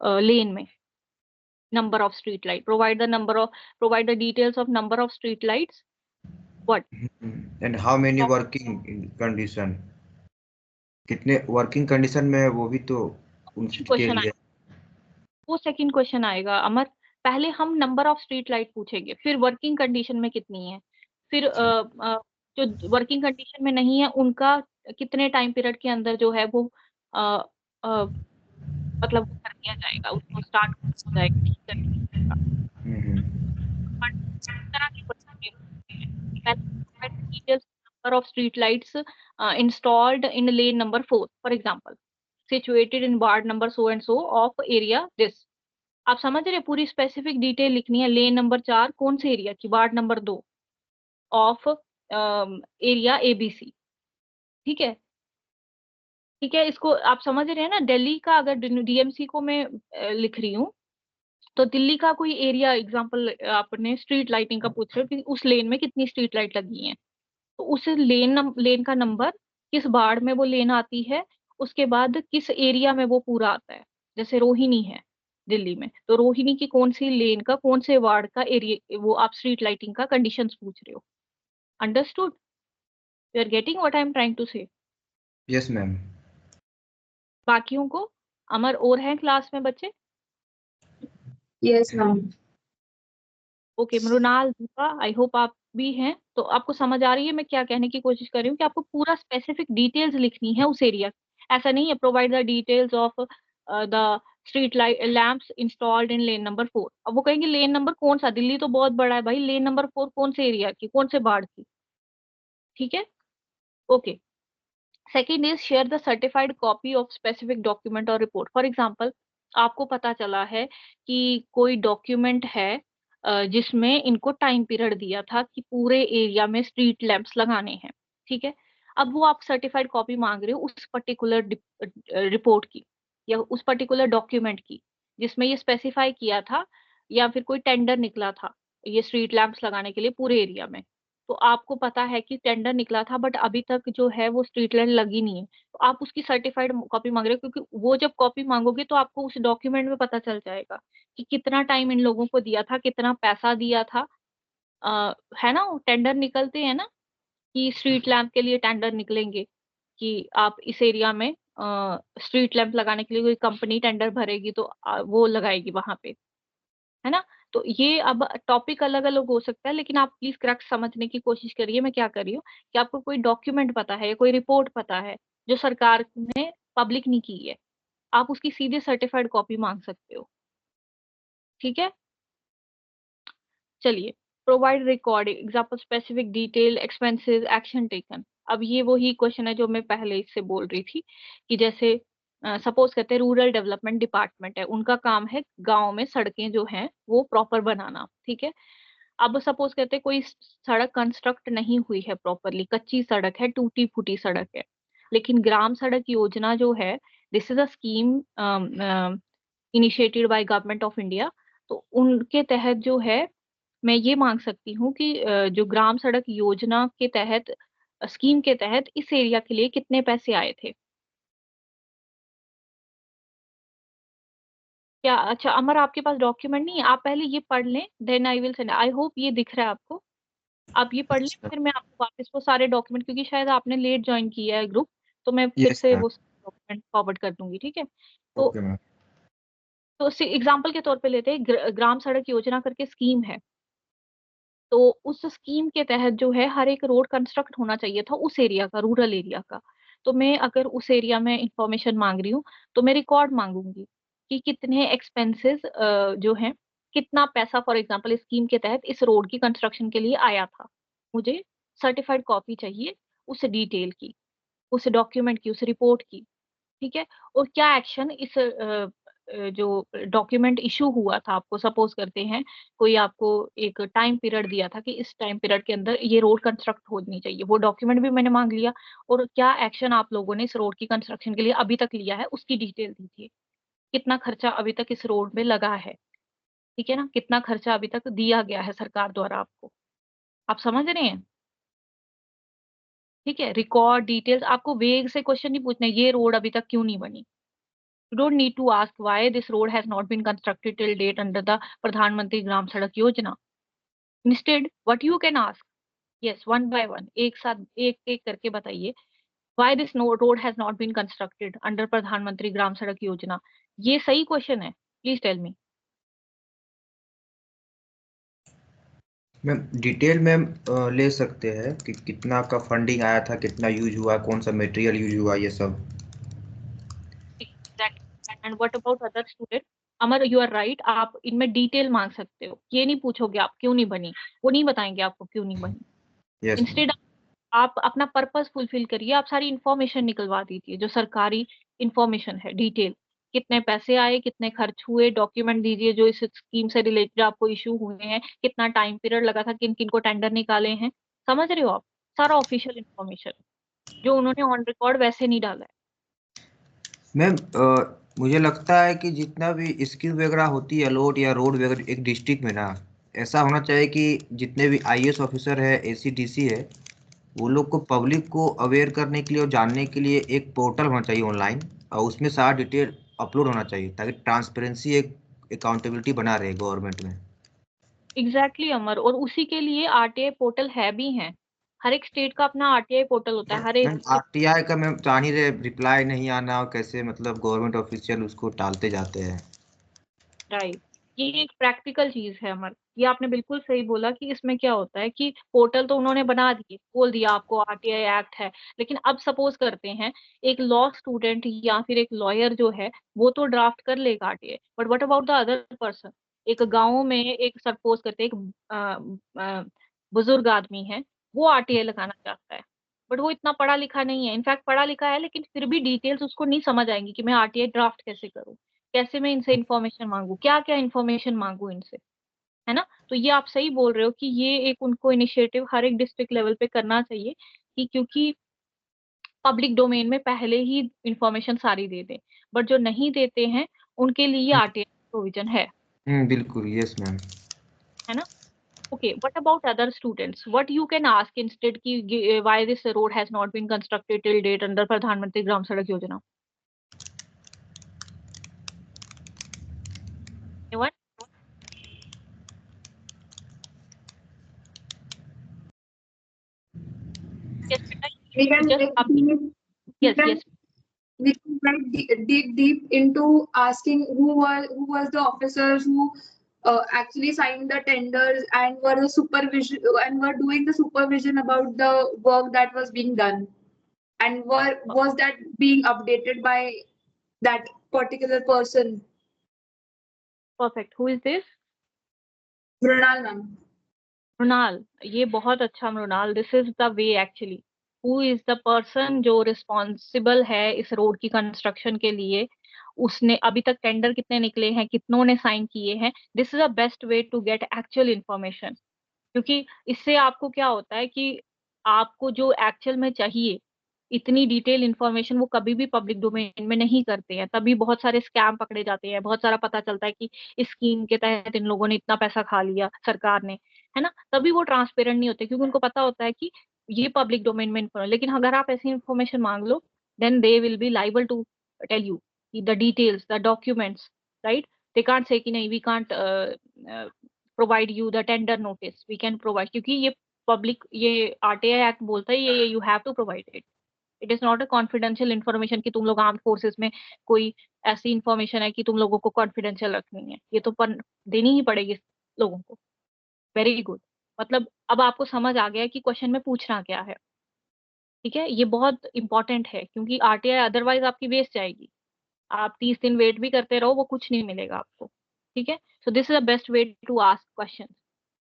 लेन में, number of street light, provide the details of number of street lights, what, and how many working condition, कितने वर्किंग कंडीशन में है वो भी तो उनके क्वेश्चन, लिए। वो सेकंड क्वेश्चन आएगा अमर। पहले हम नंबर ऑफ स्ट्रीट लाइट पूछेंगे, फिर वर्किंग कंडीशन में कितनी है, फिर जो वर्किंग कंडीशन में नहीं है उनका कितने टाइम पीरियड के अंदर जो है वो अ, अ, मतलब वो कर दिया जाएगा, उसको स्टार्ट हो जाएगा, ठीक कर दिया जाएगा। और इस तरह के क्वेश्चन ये होते हैं। पहले details number of street lights installed in lane number 4 for example, situated in ward number so and so of area this. आप समझ रहे हैं, पूरी स्पेसिफिक डिटेल लिखनी है, लेन नंबर 4 कौन से एरिया की, ward number 2 of area ABC. ठीक है, ठीक है, इसको आप समझ रहे हैं ना। दिल्ली का अगर डीएमसी को मैं लिख रही हूँ, तो दिल्ली का कोई एरिया एग्जांपल आपने स्ट्रीट लाइटिंग का पूछ रहे हो कि उस लेन में कितनी स्ट्रीट लाइट लगी हैं, तो उस लेन का नंबर, किस वार्ड में वो लेन आती है, उसके बाद किस एरिया में वो पूरा आता है। जैसे रोहिणी है दिल्ली में, तो रोहिणी की कौन सी लेन का, कौन से वार्ड का एरिया, वो आप स्ट्रीट लाइटिंग का कंडीशंस पूछ रहे हो। Understood? You are getting what I am trying to say? Yes ma'am. बाकियों को, अमर और हैं क्लास में बच्चे? Yes, ma'am. Okay, Mrunal, Deepa, I hope आप भी हैं। तो आपको समझ आ रही है मैं क्या कहने की कोशिश कर रही हूँ, कि आपको पूरा स्पेसिफिक डिटेल्स लिखनी है उस एरिया। ऐसा नहीं है provide the details of the street light lamps installed in lane number 4। अब वो कहेंगे लेन नंबर कौन सा, दिल्ली तो बहुत बड़ा है भाई, लेन नंबर 4 कौन से एरिया की, कौन से वार्ड की। ठीक है, okay. Second is share the certified copy of specific document और रिपोर्ट। फॉर एग्जाम्पल, आपको पता चला है कि कोई डॉक्यूमेंट है जिसमें इनको टाइम पीरियड दिया था कि पूरे एरिया में स्ट्रीट लैंप्स लगाने हैं। ठीक है, अब वो आप सर्टिफाइड कॉपी मांग रहे हो उस पर्टिकुलर रिपोर्ट की, या उस पर्टिकुलर डॉक्यूमेंट की, जिसमें ये स्पेसिफाई किया था, या फिर कोई टेंडर निकला था ये स्ट्रीट लैंप्स लगाने के लिए पूरे एरिया में, तो आपको पता है कि टेंडर निकला था बट अभी तक जो है वो स्ट्रीट लैंप लगी नहीं है, तो आप उसकी सर्टिफाइड कॉपी मांग रहे हो, क्योंकि वो जब कॉपी मांगोगे तो आपको उस डॉक्यूमेंट में पता चल जाएगा कि कितना टाइम इन लोगों को दिया था, कितना पैसा दिया था। है ना, टेंडर निकलते हैं ना कि स्ट्रीट लैंप के लिए टेंडर निकलेंगे कि आप इस एरिया में स्ट्रीट लैंप लगाने के लिए कोई कंपनी टेंडर भरेगी तो वो लगाएगी वहां पे, है ना। तो ये अब टॉपिक अलग अलग हो सकता है, लेकिन आप प्लीज करेक्ट समझने की कोशिश करिए मैं क्या कर रही हूँ, कि आपको कोई डॉक्यूमेंट पता है या कोई रिपोर्ट पता है जो सरकार ने पब्लिक नहीं की है, आप उसकी सीधे सर्टिफाइड कॉपी मांग सकते हो। ठीक है, चलिए। Provide record example specific detail expenses action taken. अब ये वही क्वेश्चन है जो मैं पहले इससे बोल रही थी, कि जैसे सपोज कहते हैं रूरल डेवलपमेंट डिपार्टमेंट है, उनका काम है गांव में सड़कें जो हैं वो प्रॉपर बनाना, ठीक है। अब सपोज कहते हैं कोई सड़क कंस्ट्रक्ट नहीं हुई है प्रॉपरली, कच्ची सड़क है, टूटी फूटी सड़क है, लेकिन ग्राम सड़क योजना जो है, this is a scheme initiated by government of India, तो उनके तहत जो है मैं ये मांग सकती हूँ कि जो ग्राम सड़क योजना के तहत स्कीम के तहत इस एरिया के लिए कितने पैसे आए थे। क्या, अच्छा अमर आपके पास डॉक्यूमेंट नहीं है, आप पहले ये पढ़ लें, then I will send. I hope ये दिख रहा है आपको, आप ये पढ़ लें, अच्छा, फिर मैं आपको वापस वो सारे डॉक्यूमेंट, क्योंकि शायद आपने लेट ज्वाइन किया है ग्रुप, तो मैं फिर यस से मैम। वो डॉक्यूमेंट फॉरवर्ड कर दूंगी, ठीक है। तो ओके मैम। तो एग्जाम्पल के तौर पे लेते हैं, ग्राम सड़क योजना करके स्कीम है, तो उस स्कीम के तहत जो है हर एक रोड कंस्ट्रक्ट होना चाहिए था उस एरिया का, रूरल एरिया का। तो मैं अगर उस एरिया में इंफॉर्मेशन मांग रही हूँ तो मैं रिकॉर्ड मांगूंगी कि कितने एक्सपेंसेस जो हैं, कितना पैसा फॉर एग्जांपल इस स्कीम के तहत इस रोड की कंस्ट्रक्शन के लिए आया था। मुझे सर्टिफाइड कॉपी चाहिए उस डिटेल की, उस डॉक्यूमेंट की, उस रिपोर्ट की, ठीक है। और क्या एक्शन इस जो डॉक्यूमेंट इशू हुआ था, आपको सपोज करते हैं कोई आपको एक टाइम पीरियड दिया था कि इस टाइम पीरियड के अंदर ये रोड कंस्ट्रक्ट होनी चाहिए, वो डॉक्यूमेंट भी मैंने मांग लिया, और क्या एक्शन आप लोगों ने इस रोड की कंस्ट्रक्शन के लिए अभी तक लिया है उसकी डिटेल दीजिए, कितना खर्चा अभी तक इस रोड में लगा है, ठीक है ना, कितना खर्चा अभी तक दिया गया है सरकार द्वारा आपको। आप समझ रहे हैं, ठीक है। रिकॉर्ड डिटेल्स, आपको वेग से क्वेश्चन नहीं पूछना ये रोड अभी तक क्यों नहीं बनी। You don't need to ask why this road has not been constructed till date under the Pradhan Mantri Gram Sadak Yojana. Instead, what you can ask, yes, one by one, एक साथ एक एक करके बताइए, why this road has not been constructed under Pradhan Mantri Gram Sadak Yojana. ये सही क्वेश्चन है, please tell me. Ma'am detail ma'am ले सकते हैं कि कितना का फंडिंग आया था, कितना यूज हुआ, कौन सा मटेरियल यूज हुआ, ये सब। And what about other student. Amar you are right, आप इनमें डिटेल मांग सकते हो, ये नहीं पूछोगे आप क्यों नहीं बनी, वो नहीं बताएंगे आपको क्यों नहीं बनी। Yes ma'am. इंस्टेड आप अपना पर्पस फुलफिल करिए, आप सारी इंफॉर्मेशन निकलवा दीजिए, जो सरकारी इंफॉर्मेशन है, डिटेल, कितने पैसे आए, कितने खर्च हुए, डॉक्यूमेंट दीजिए जो इस स्कीम से रिलेटेड आपको इशू हुए हैं, कितना टाइम पीरियड लगा था, किन किन को टेंडर निकाले हैं, समझ रहे हो आप, सारा ऑफिशियल इंफॉर्मेशन जो उन्होंने ऑन रिकॉर्ड वैसे नहीं डाला है। मैम मुझे लगता है कि जितना भी स्कीम वगैरह होती है अलॉट या रोड वगैरह एक डिस्ट्रिक्ट में ना, ऐसा होना चाहिए कि जितने भी आईएएस ऑफिसर है, एसीडीसी है, वो लोग को पब्लिक को अवेयर करने के लिए और जानने के लिए एक पोर्टल होना चाहिए ऑनलाइन, और उसमें सारा डिटेल अपलोड होना चाहिए ताकि ट्रांसपेरेंसी, एक अकाउंटेबिलिटी बना रहे गवर्नमेंट में। एग्जैक्टली अमर, और उसी के लिए आरटीआई पोर्टल है भी है, हर एक स्टेट का अपना आरटीआई पोर्टल होता है, हर एक मैम आरटीआई का मैम जान ही रहे, रिप्लाई नहीं आना, और कैसे मतलब गवर्नमेंट ऑफिशियल उसको टालते जाते हैं। राइट। ये एक प्रैक्टिकल चीज है अमर, ये आपने बिल्कुल सही बोला कि इसमें क्या होता है कि पोर्टल तो उन्होंने बना दिए, बोल दिया आपको आरटीआई एक्ट है, लेकिन अब सपोज करते हैं एक लॉ स्टूडेंट या फिर एक लॉयर जो है वो तो ड्राफ्ट कर लेगा RTI, but what about the other person. एक गांव में एक सपोज करते हैं एक बुजुर्ग आदमी है, वो आरटीआई लगाना चाहता है, बट वो इतना पढ़ा लिखा नहीं है, इनफैक्ट पढ़ा लिखा है लेकिन फिर भी डिटेल्स उसको नहीं समझ आएंगी कि मैं आरटीआई ड्राफ्ट कैसे करूँ, कैसे मैं इनसे इन्फॉर्मेशन मांगू, क्या क्या इन्फॉर्मेशन मांगू इनसे, है ना। तो ये आप सही बोल रहे हो कि ये एक उनको इनिशिएटिव हर एक डिस्ट्रिक्ट लेवल पे करना चाहिए, कि क्योंकि पब्लिक डोमेन में पहले ही इंफॉर्मेशन सारी दे दें, बट जो नहीं देते हैं उनके लिए आरटीआई प्रोविजन है बिल्कुल, यस मैम। ना। Okay, what about other students? What you can ask instead ki why this road has not been constructed till date under Pradhan Mantri Gram Sadak Yojana? Anyone? Yes, beta, We can just dig up. deep, we Yes, can yes. we can dig deep into asking who was the officers who actually signed the tenders and were the supervision and were doing the supervision about the work that was being done, and was that being updated by that particular person. Perfect. Who is this? Mrunal ma'am. Mrunal, ये बहुत अच्छा Mrunal, this is the way actually. Who is the person जो रिस्पॉन्सिबल है इस रोड की कंस्ट्रक्शन के लिए, उसने अभी तक टेंडर कितने निकले हैं, कितनों ने साइन किए हैं. This is the best way to get actual information. क्योंकि इससे आपको क्या होता है कि आपको जो एक्चुअल में चाहिए इतनी डिटेल इंफॉर्मेशन वो कभी भी पब्लिक डोमेन में नहीं करते हैं, तभी बहुत सारे स्कैम पकड़े जाते हैं, बहुत सारा पता चलता है कि इस स्कीम के तहत इन लोगों ने इतना पैसा खा लिया सरकार ने, है ना. तभी वो ट्रांसपेरेंट नहीं होते, क्योंकि उनको पता होता है कि ये पब्लिक डोमेन में इन्फॉर्मेशन. लेकिन अगर आप ऐसी इन्फॉर्मेशन मांग लो, then they will be liable to tell you the details, the documents, right. They can't say कि no, we can't provide you the tender notice, we can provide, क्योंकि ये पब्लिक, ये आरटीआई एक्ट बोलता है ये you have to provide it. It is not a confidential information कि तुम लोग आर्म फोर्सेस में कोई ऐसी इन्फॉर्मेशन है कि तुम लोगों को कॉन्फिडेंशियल रखनी है, ये तो देनी ही पड़ेगी लोगों को. Very good. मतलब अब आपको समझ आ गया है कि क्वेश्चन में पूछना क्या है. ठीक है, ये बहुत इंपॉर्टेंट है, क्योंकि आरटीआई अदरवाइज आपकी वेस्ट जाएगी. आप 30 दिन वेट भी करते रहो, वो कुछ नहीं मिलेगा आपको. ठीक है, so this is the best way to ask question.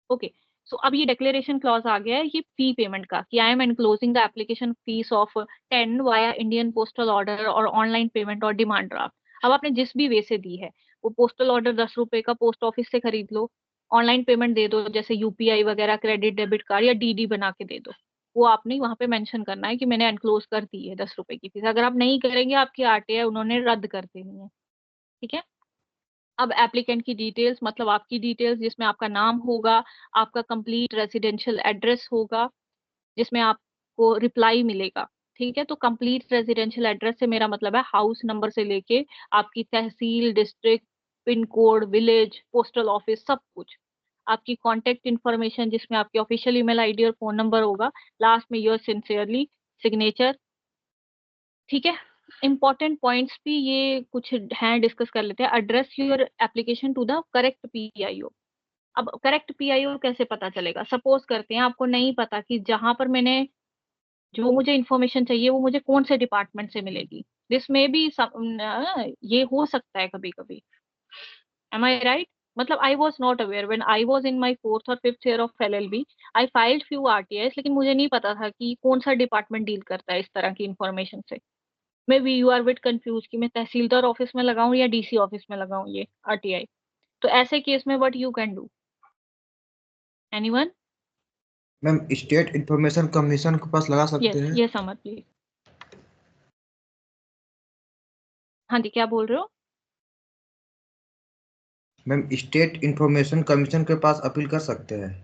Okay, so अब ये डिक्लेरेशन क्लॉज आ गया है ये फी पेमेंट का, कि I am enclosing the application fees of 10 via Indian postal order और ऑनलाइन पेमेंट और डिमांड ड्राफ्ट. अब आपने जिस भी वे से दी है, वो पोस्टल ऑर्डर 10 रुपए का पोस्ट ऑफिस से खरीद लो, ऑनलाइन पेमेंट दे दो जैसे यूपीआई वगैरह, क्रेडिट डेबिट कार्ड या डीडी बना के दे दो. वो आपने वहां पे मेंशन करना है कि मैंने एनक्लोज कर दी है 10 रुपए की फीस. अगर आप नहीं करेंगे, आपकी आरटीआई उन्होंने रद्द कर देनी है. ठीक है. अब एप्लीकेंट की डिटेल्स, मतलब आपकी डिटेल्स जिसमें आपका नाम होगा, आपका कंप्लीट रेजिडेंशियल एड्रेस होगा, जिसमें आपको रिप्लाई मिलेगा. ठीक है, तो कंप्लीट रेजिडेंशियल एड्रेस से मेरा मतलब है हाउस नंबर से लेके आपकी तहसील, district, pin code, village, postal office, सब कुछ. आपकी कॉन्टेक्ट इन्फॉर्मेशन जिसमें आपकी ऑफिशियल ईमेल आईडी और फोन नंबर होगा, लास्ट में योर सिंसियरली, सिग्नेचर. ठीक है. इंपॉर्टेंट पॉइंट्स भी ये कुछ हैं, डिस्कस कर लेते हैं. Address your application to the correct PIO. अब करेक्ट पीआईओ कैसे पता चलेगा? सपोज करते हैं आपको नहीं पता कि जहां पर मैंने जो मुझे इन्फॉर्मेशन चाहिए वो मुझे कौन से डिपार्टमेंट से मिलेगी. दिस में भी ये हो सकता है कभी कभी. Am I right? मतलब I was not aware when I was in my 4th और 5th year of LLB. I filed few RTIs, लेकिन मुझे नहीं पता था कि कौन सा डिपार्टमेंट डील करता है इस तरह की इन्फॉर्मेशन से. Maybe you are bit confuse कि मैं तहसीलदार ऑफिस में लगाऊं या डीसी ऑफिस में लगाऊं ये आरटीआई. तो ऐसे केस में what you can do? Anyone? Ma'am state information commission के पास लगा सकते यस हैं. Yes Amar please. हाँ जी, क्या बोल रहे हो? मैम स्टेट इंफॉर्मेशन कमीशन के पास अपील कर सकते हैं.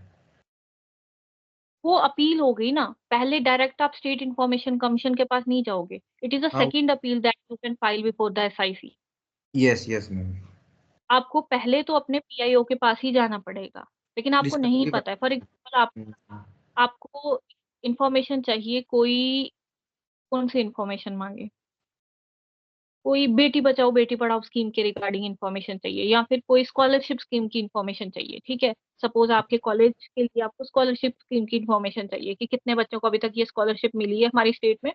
वो अपील हो गई ना, पहले डायरेक्ट आप स्टेट इंफॉर्मेशन कमीशन के पास नहीं जाओगे. इट इज अ हाँ. Second appeal that you can file before the SIC. Yes yes ma'am. आपको पहले तो अपने पीआईओ के पास ही जाना पड़ेगा, लेकिन आपको नहीं रिस्पेक्टिव. पता है. फॉर एग्जाम्पल आपको इंफॉर्मेशन चाहिए कोई, कौन सी इंफॉर्मेशन मांगे? कोई बेटी बचाओ बेटी पढ़ाओ स्कीम के रिगार्डिंग इंफॉर्मेशन चाहिए, या फिर कोई स्कॉलरशिप स्कीम की इंफॉर्मेशन चाहिए. ठीक है, सपोज आपके कॉलेज के लिए आपको स्कॉलरशिप स्कीम की इंफॉर्मेशन चाहिए कि कितने बच्चों को अभी तक ये स्कॉलरशिप मिली है हमारी स्टेट में,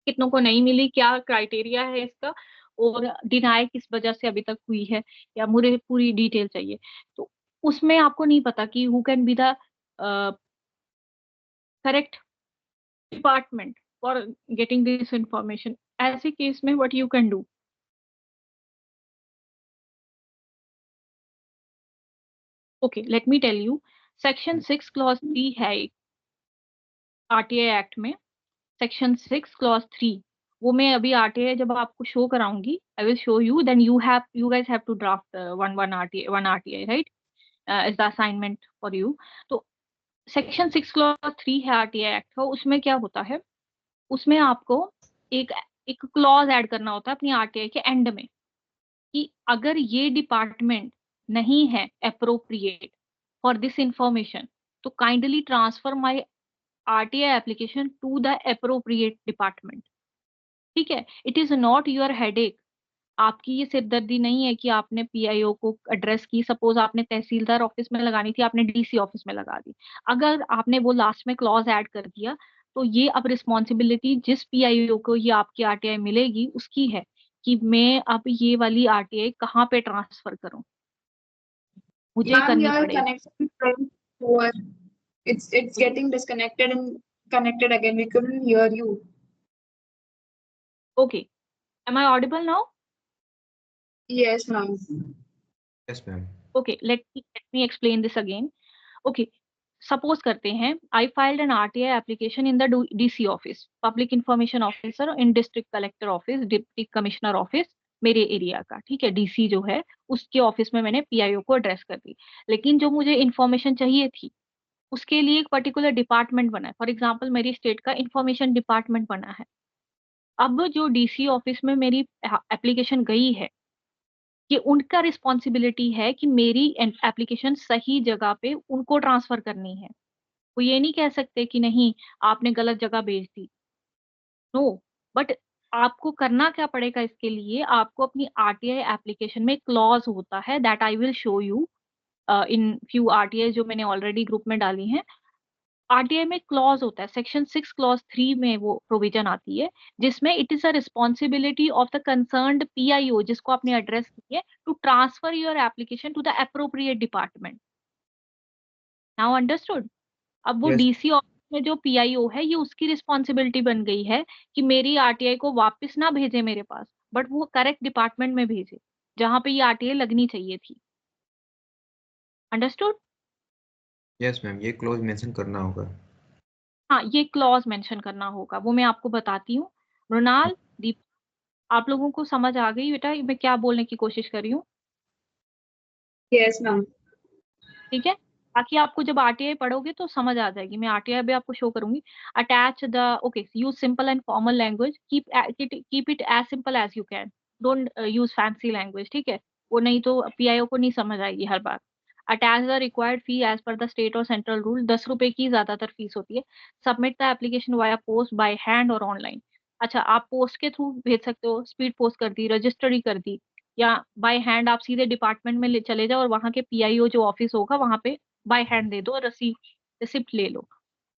कितनों को नहीं मिली, क्या क्राइटेरिया है इसका, और डिनाई किस वजह से अभी तक हुई है, या मुझे पूरी डिटेल चाहिए. तो उसमें आपको नहीं पता कि who can be the correct department for getting this information. ऐसे केस में what you can do? Okay, let me tell you. Section 6 clause 3 है आरटीआई एक्ट में. सेक्शन 6 क्लॉज 3, वो मैं अभी आरटीआई जब आपको शो कराऊंगी, I will show you, then you guys have to draft one RTI, right. Is the assignment for you. तो सेक्शन 6 क्लॉज 3 है आरटीआई एक्ट का, उसमें क्या होता है, उसमें आपको एक एक क्लॉज ऐड करना होता है अपनी आरटीआई के एंड में, कि अगर ये डिपार्टमेंट नहीं है अप्रोप्रिएट फॉर दिस इंफॉर्मेशन, तो kindly transfer my RTI application to the appropriate department. ठीक है, it is not your headache. आपकी ये सिरदर्दी नहीं है कि आपने पीआईओ को एड्रेस की, सपोज आपने तहसीलदार ऑफिस में लगानी थी, आपने डीसी ऑफिस में लगा दी। अगर आपने वो लास्ट में क्लॉज ऐड कर दिया, तो ये अब रिस्पॉन्सिबिलिटी जिस पीआईओ को ये आपकी आरटीआई मिलेगी उसकी है, कि मैं अब ये वाली आरटीआई कहाँ पे ट्रांसफर करूं, मुझे Ma'am, करनी your पड़ेगी। connection is poor. It's getting disconnected and connected again. We couldn't hear you. Okay, am I audible now? Yes, ma'am. Yes ma'am. Okay, let me explain this again. Okay, suppose करते हैं I filed an RTI application in the DC office, public information officer in district collector office, deputy commissioner office मेरे एरिया का, ठीक है, डीसी जो है उसके ऑफिस में मैंने पीआईओ को एड्रेस कर दी। लेकिन जो मुझे इंफॉर्मेशन चाहिए थी उसके लिए एक पर्टिकुलर डिपार्टमेंट बना है, फॉर एग्जाम्पल मेरी स्टेट का इंफॉर्मेशन डिपार्टमेंट बना है। अब जो डीसी ऑफिस में मेरी एप्लीकेशन गई है, ये उनका रिस्पॉन्सिबिलिटी है कि मेरी एप्लीकेशन सही जगह पे उनको ट्रांसफर करनी है। वो ये नहीं कह सकते कि नहीं आपने गलत जगह भेज दी, नो। बट आपको करना क्या पड़ेगा इसके लिए, आपको अपनी आरटीआई एप्लीकेशन में क्लॉज होता है, that I will show you in few RTI जो मैंने ऑलरेडी ग्रुप में डाली हैं। आरटीआई में क्लॉज होता है, सेक्शन 6 क्लॉज 3 में वो प्रोविजन आती है, जिसमें it is a responsibility of the concerned PIO जिसको आपने एड्रेस की है, to transfer your application to the appropriate department. Now understood? अब वो यस। डीसी ऑफिस में जो पीआईओ है, ये उसकी रिस्पॉन्सिबिलिटी बन गई है कि मेरी आरटीआई को वापस ना भेजे मेरे पास, बट वो करेक्ट डिपार्टमेंट में भेजे जहां पे ये आरटीआई लगनी चाहिए थी। अंडरस्टूड? यस मैम, ये क्लोज मेंशन करना होगा। हाँ, ये क्लॉज मेंशन करना होगा, वो मैं आपको बताती हूँ। मृणाल, दीप, आप लोगों को समझ आ गई बेटा मैं क्या बोलने की कोशिश कर रही हूँ? Yes, ma'am. ठीक है, बाकी आपको जब आरटीआई पढ़ोगे तो समझ आ जाएगी, मैं आरटीआई भी आपको शो करूंगी। Attach the, okay, use simple and formal language, keep it as simple as you can, don't use fancy language, ठीक है, वो नहीं तो पीआईओ को नहीं समझ आएगी हर बार। Attach the required fee as per the state और सेंट्रल रूल, 10 रुपए की ज्यादातर फीस होती है। Submit the application via post, by hand और ऑनलाइन। अच्छा, आप पोस्ट के थ्रू भेज सकते हो, स्पीड पोस्ट कर दी, रजिस्टरी कर दी, या बाय हैंड आप सीधे डिपार्टमेंट में चले जाओ और वहां के पीआईओ जो ऑफिस होगा वहां पे बाय हैंड दे दो, रिसिप्ट ले लो।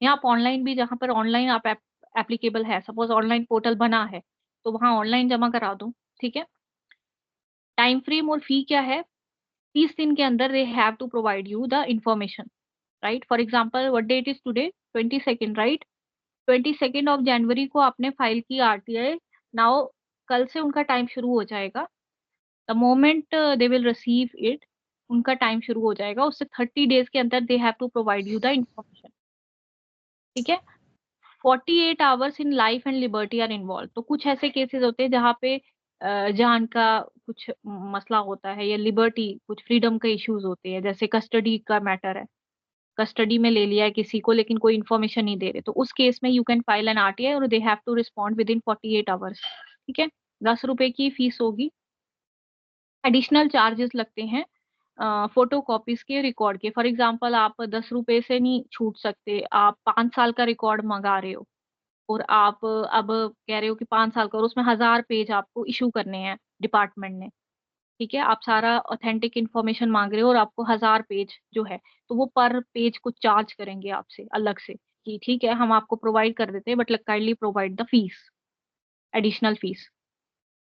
या आप ऑनलाइन भी, जहां पर ऑनलाइन आप एप्लीकेबल है, सपोज ऑनलाइन पोर्टल बना है तो वहां ऑनलाइन जमा करा दो, ठीक है। टाइम फ्रेम और फी क्या है, 30 दिन के अंदर they have to provide you the information, right. For example what date is today, 22nd, right. 22nd of January को आपने फाइल की आरटीआई, नाउ कल से उनका टाइम शुरू हो जाएगा, the moment they will receive it, उनका टाइम शुरू हो जाएगा, उससे 30 डेज के अंदर they have to provide you the information, ठीक है। 48 hours in life and liberty are involve, तो कुछ ऐसे केसेस होते हैं जहाँ पे जान का कुछ मसला होता है, या लिबर्टी, कुछ फ्रीडम के इश्यूज होते हैं, जैसे कस्टडी का मैटर है, कस्टडी में ले लिया है किसी को लेकिन कोई इन्फॉर्मेशन नहीं दे रहे, तो उस केस में you can file an RTI और they have to respond within 48 hours, ठीक है। 10 रुपए की फीस होगी। एडिशनल चार्जेस लगते हैं फोटो कॉपीज के, रिकॉर्ड के। फॉर एग्जाम्पल आप 10 रुपए से नहीं छूट सकते, आप 5 साल का रिकॉर्ड मंगा रहे हो और आप अब कह रहे हो कि 5 साल का, और उसमें 1000 पेज आपको इशू करने हैं डिपार्टमेंट ने, ठीक है, आप सारा ऑथेंटिक इन्फॉर्मेशन मांग रहे हो और आपको 1000 पेज जो है, तो वो पर पेज को चार्ज करेंगे आपसे अलग से, कि ठीक है हम आपको प्रोवाइड कर देते हैं but kindly provide the fees, additional fees,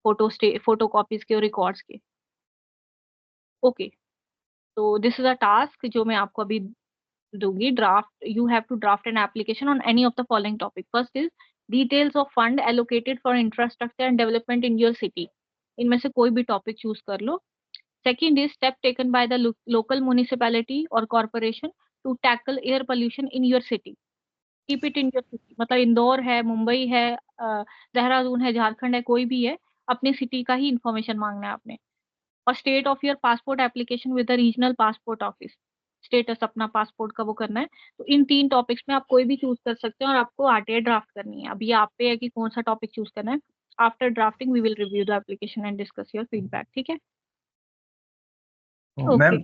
photo copies के और रिकॉर्ड्स के। ओके, तो दिस इज अ टास्क जो मैं आपको अभी दूंगी। Draft, you have to draft an application on any of the following topic. First is details of fund allocated for infrastructure and development in your city, इनमें से कोई भी टॉपिक चूज कर लो। Second is step taken by the local municipality और corporation to tackle air pollution in your city, keep it in your city, मतलब इंदौर है, मुंबई है, देहरादून है, झारखंड है, कोई भी है, अपनी सिटी का ही इंफॉर्मेशन मांगना है आपने। और state of your passport application with the regional passport office, status अपना पासपोर्ट का वो करना है। तो इन 3 टॉपिक्स में आप कोई भी चूज कर सकते हैं और आपको आरटीआई ड्राफ्ट करनी है। अब ये आप पे है कि कौन सा टॉपिक चूज करना है। After drafting we will review the application and discuss your feedback, ठीक है? ओके। मैम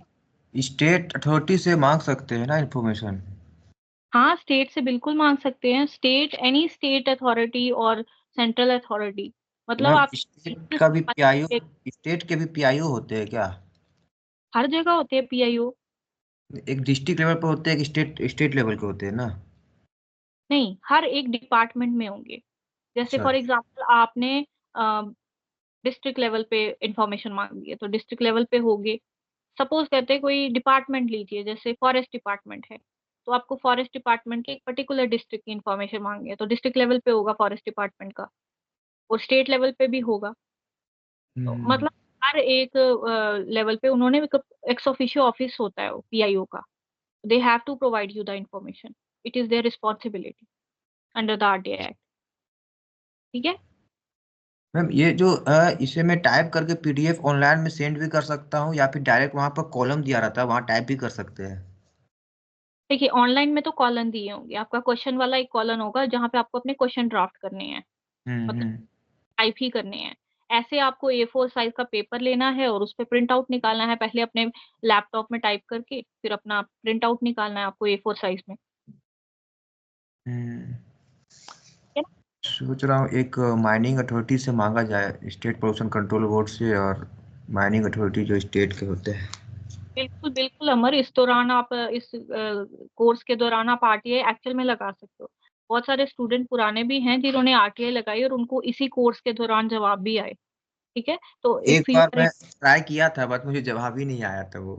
स्टेट अथॉरिटी से मांग सकते हैं ना इन्फॉर्मेशन? हाँ, स्टेट से बिल्कुल मांग सकते हैं। स्टेट, एनी स्टेट अथॉरिटी और सेंट्रल अथॉरिटी, मतलब मैम आप स्टेट का भी पीआईओ, स्टेट के भी पीआईओ होते हैं क्या? हर जगह होते हैं पीआईओ। एक डिस्ट्रिक्ट लेवल पे होते हैं कि स्टेट लेवल के होते हैं ना? नहीं, हर एक डिपार्टमेंट में होंगे। जैसे अच्छा। फॉर एग्जांपल आपने डिस्ट्रिक्ट लेवल पे इंफॉर्मेशन मांगी है तो डिस्ट्रिक्ट लेवल पे होगे। सपोज करते हैं कोई डिपार्टमेंट लीजिए, जैसे फॉरेस्ट डिपार्टमेंट है, तो आपको फॉरेस्ट डिपार्टमेंट के एक पर्टिकुलर डिस्ट्रिक्ट की इंफॉर्मेशन मांगी है तो डिस्ट्रिक्ट लेवल पे होगा फॉरेस्ट डिपार्टमेंट का, और स्टेट लेवल पे भी होगा। तो हम्म। मतलब हर एक लेवल पे उन्होंने एक एक्स ऑफिशियो ऑफिस होता है पीआईओ का, they have to provide you the information, it is their responsibility under the RTI act, ठीक है? मैम ये जो इसे मैं टाइप करके पीडीएफ ऑनलाइन में सेंड भी कर सकता हूँ या फिर डायरेक्ट वहाँ पर कॉलम दिया रहता है वहाँ टाइप भी कर सकते हैं? देखिए, ऑनलाइन में तो कॉलन दिए होंगे, आपका क्वेश्चन वाला एक कॉलन होगा जहाँ पे आपको अपने क्वेश्चन ड्राफ्ट करने हैं, मतलब हम्म। टाइप ही करने हैं। ऐसे आपको A4 साइज का पेपर लेना है और उस पे प्रिंट आउट निकालना है, पहले अपने लैपटॉप में टाइप करके फिर अपना प्रिंट आउट निकालना है आपको A4 साइज में, हम्म। ठीक है ना? सोच रहा हूँ एक माइनिंग अथॉरिटी से मांगा जाए, स्टेट पोल्यूशन कंट्रोल बोर्ड से, और माइनिंग अथॉरिटी जो स्टेट के होते हैं। बिल्कुल बिल्कुल अमर, इस दौरान आप इस कोर्स के दौरान आप आरटीआई एक्चुअल में लगा सकते हो। बहुत सारे स्टूडेंट पुराने भी हैं जिन्होंने आरटीआई लगाई और उनको इसी कोर्स के दौरान जवाब भी आए, ठीक है? तो एक इफ यू बार आर, मैं ट्राई किया था बट मुझे जवाब ही नहीं आया था वो।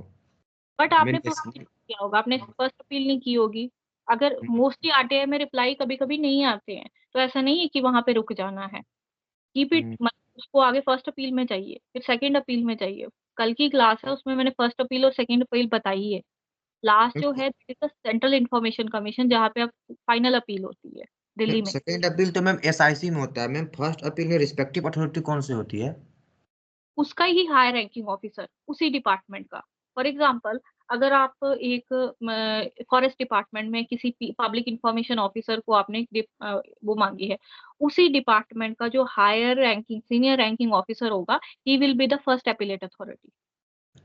बट आपने मैंने प्रोवाइड किया होगा, आपने फर्स्ट अपील नहीं की होगी। अगर मोस्टली आरटीआई में रिप्लाई कभी कभी नहीं आते हैं तो ऐसा नहीं है कि वहां पे रुक जाना है। कीप इट, हम्म। मतलब उसको आगे फर्स्ट अपील में चाहिए, फिर सेकंड अपील में चाहिए। कल की क्लास है उसमें मैंने फर्स्ट अपील और सेकंड अपील बताई है। लास्ट जो है सेंट्रल इंफॉर्मेशन कमीशन, जहाँ पे अब फाइनल अपील होती है दिल्ली में। सेकेंड अपील तो मैम एसआईसी में होता है मैम, फर्स्ट अपील में रिस्पेक्टिव अथॉरिटी कौन सी होती है? उसका ही हायर रैंकिंग ऑफिसर उसी डिपार्टमेंट का। फॉर एग्जाम्पल, अगर आप एक फॉरेस्ट डिपार्टमेंट में किसी पब्लिक इंफॉर्मेशन ऑफिसर को आपने वो मांगी है, उसी डिपार्टमेंट का जो higher ranking senior ranking officer होगा, he will be the first appellate authority.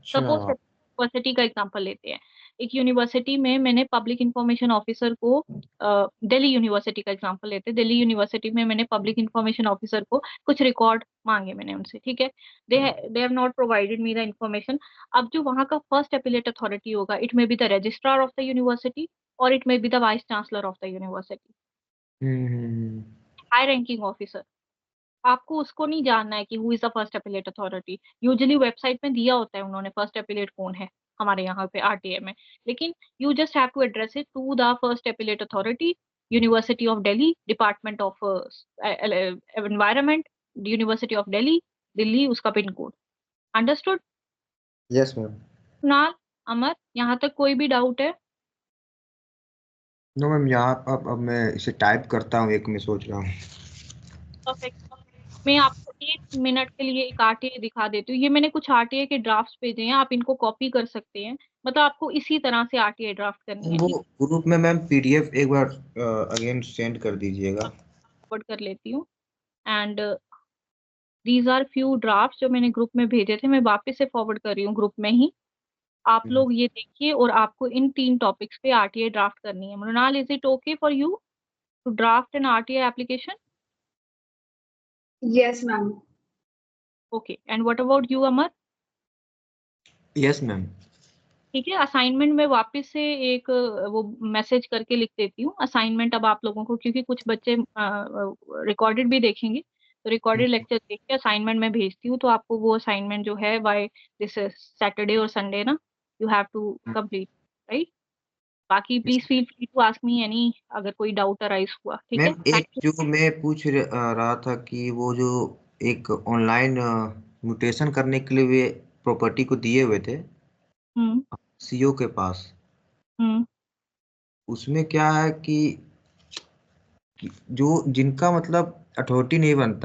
Suppose अच्छा। यूनिवर्सिटी का एग्जांपल लेते हैं। एक यूनिवर्सिटी में मैंने पब्लिक इंफॉर्मेशन ऑफिसर को, दिल्ली यूनिवर्सिटी का एग्जांपल लेते हैं, दिल्ली यूनिवर्सिटी में मैंने पब्लिक इंफॉर्मेशन ऑफिसर को कुछ रिकॉर्ड मांगे मैंने उनसे, ठीक है? They they have not provided me the information. अब जो वहाँ का फर्स्ट अपीलेट अथॉरिटी होगा, it may be the registrar of the university और it may be the vice chancellor of the university, hmm. High ranking officer. आपको उसको नहीं जानना है कि who is the first appellate authority. Usually website में दिया होता है उन्होंने फर्स्ट अपीलेट कौन है हमारे यहाँ पे आरटीए में, लेकिन you just have to address it to the first appellate authority, university of Delhi, department of environment, university of Delhi, Delhi, उसका pin code. Understood? Yes ma'am. Kunal, Amar, यहाँ तक कोई भी डाउट है? नो मैम, यहाँ अब मैं इसे टाइप करता हूँ, एक मैं सोच रहा हूँ। परफेक्ट। मैं आपको 1 मिनट के लिए एक आरटीए दिखा देती हूँ। ये मैंने कुछ आरटीए के ड्राफ्ट्स भेजे हैं, आप इनको कॉपी कर सकते हैं। मतलब आपको इसी तरह से आरटीए ड्राफ्ट करनी है, वो ठीक ग्रुप में मैम पीडीएफ एक बार अगेन सेंड कर दीजिएगा। है? फॉरवर्ड कर लेती हूँ। And these are few draft जो मैंने ग्रुप में भेजे थे, मैं वापस से फॉरवर्ड कर रही हूँ ग्रुप में ही। आप हम्म। लोग ये देखिए और आपको इन 3 टॉपिक्स पे आरटीए ड्राफ्ट करनी है। Mrunal, is it okay for you to draft an RTA application? Yes, ma'am. Okay, and what about you Amar? Yes ma'am. ठीक है, असाइनमेंट में वापस से एक वो मैसेज करके लिख देती हूँ असाइनमेंट अब आप लोगों को, क्योंकि कुछ बच्चे रिकॉर्डेड भी देखेंगे, तो रिकॉर्डेड लेक्चर देख के असाइनमेंट में भेजती हूँ। तो आपको वो असाइनमेंट जो है बाय दिस सैटरडे और संडे ना, you have to complete, right? बाकी please feel free to ask me any, अगर कोई डाउट अराइज हुआ, ठीक है? मैम एक थैंक यू। जो मैं पूछ रहा था कि वो जो एक ऑनलाइन म्यूटेशन करने के लिए वे प्रॉपर्टी को दिए हुए थे हम्म। सीओ के पास, हम्म। उसमें क्या है कि जो जिनका मतलब अथॉरिटी नहीं बनता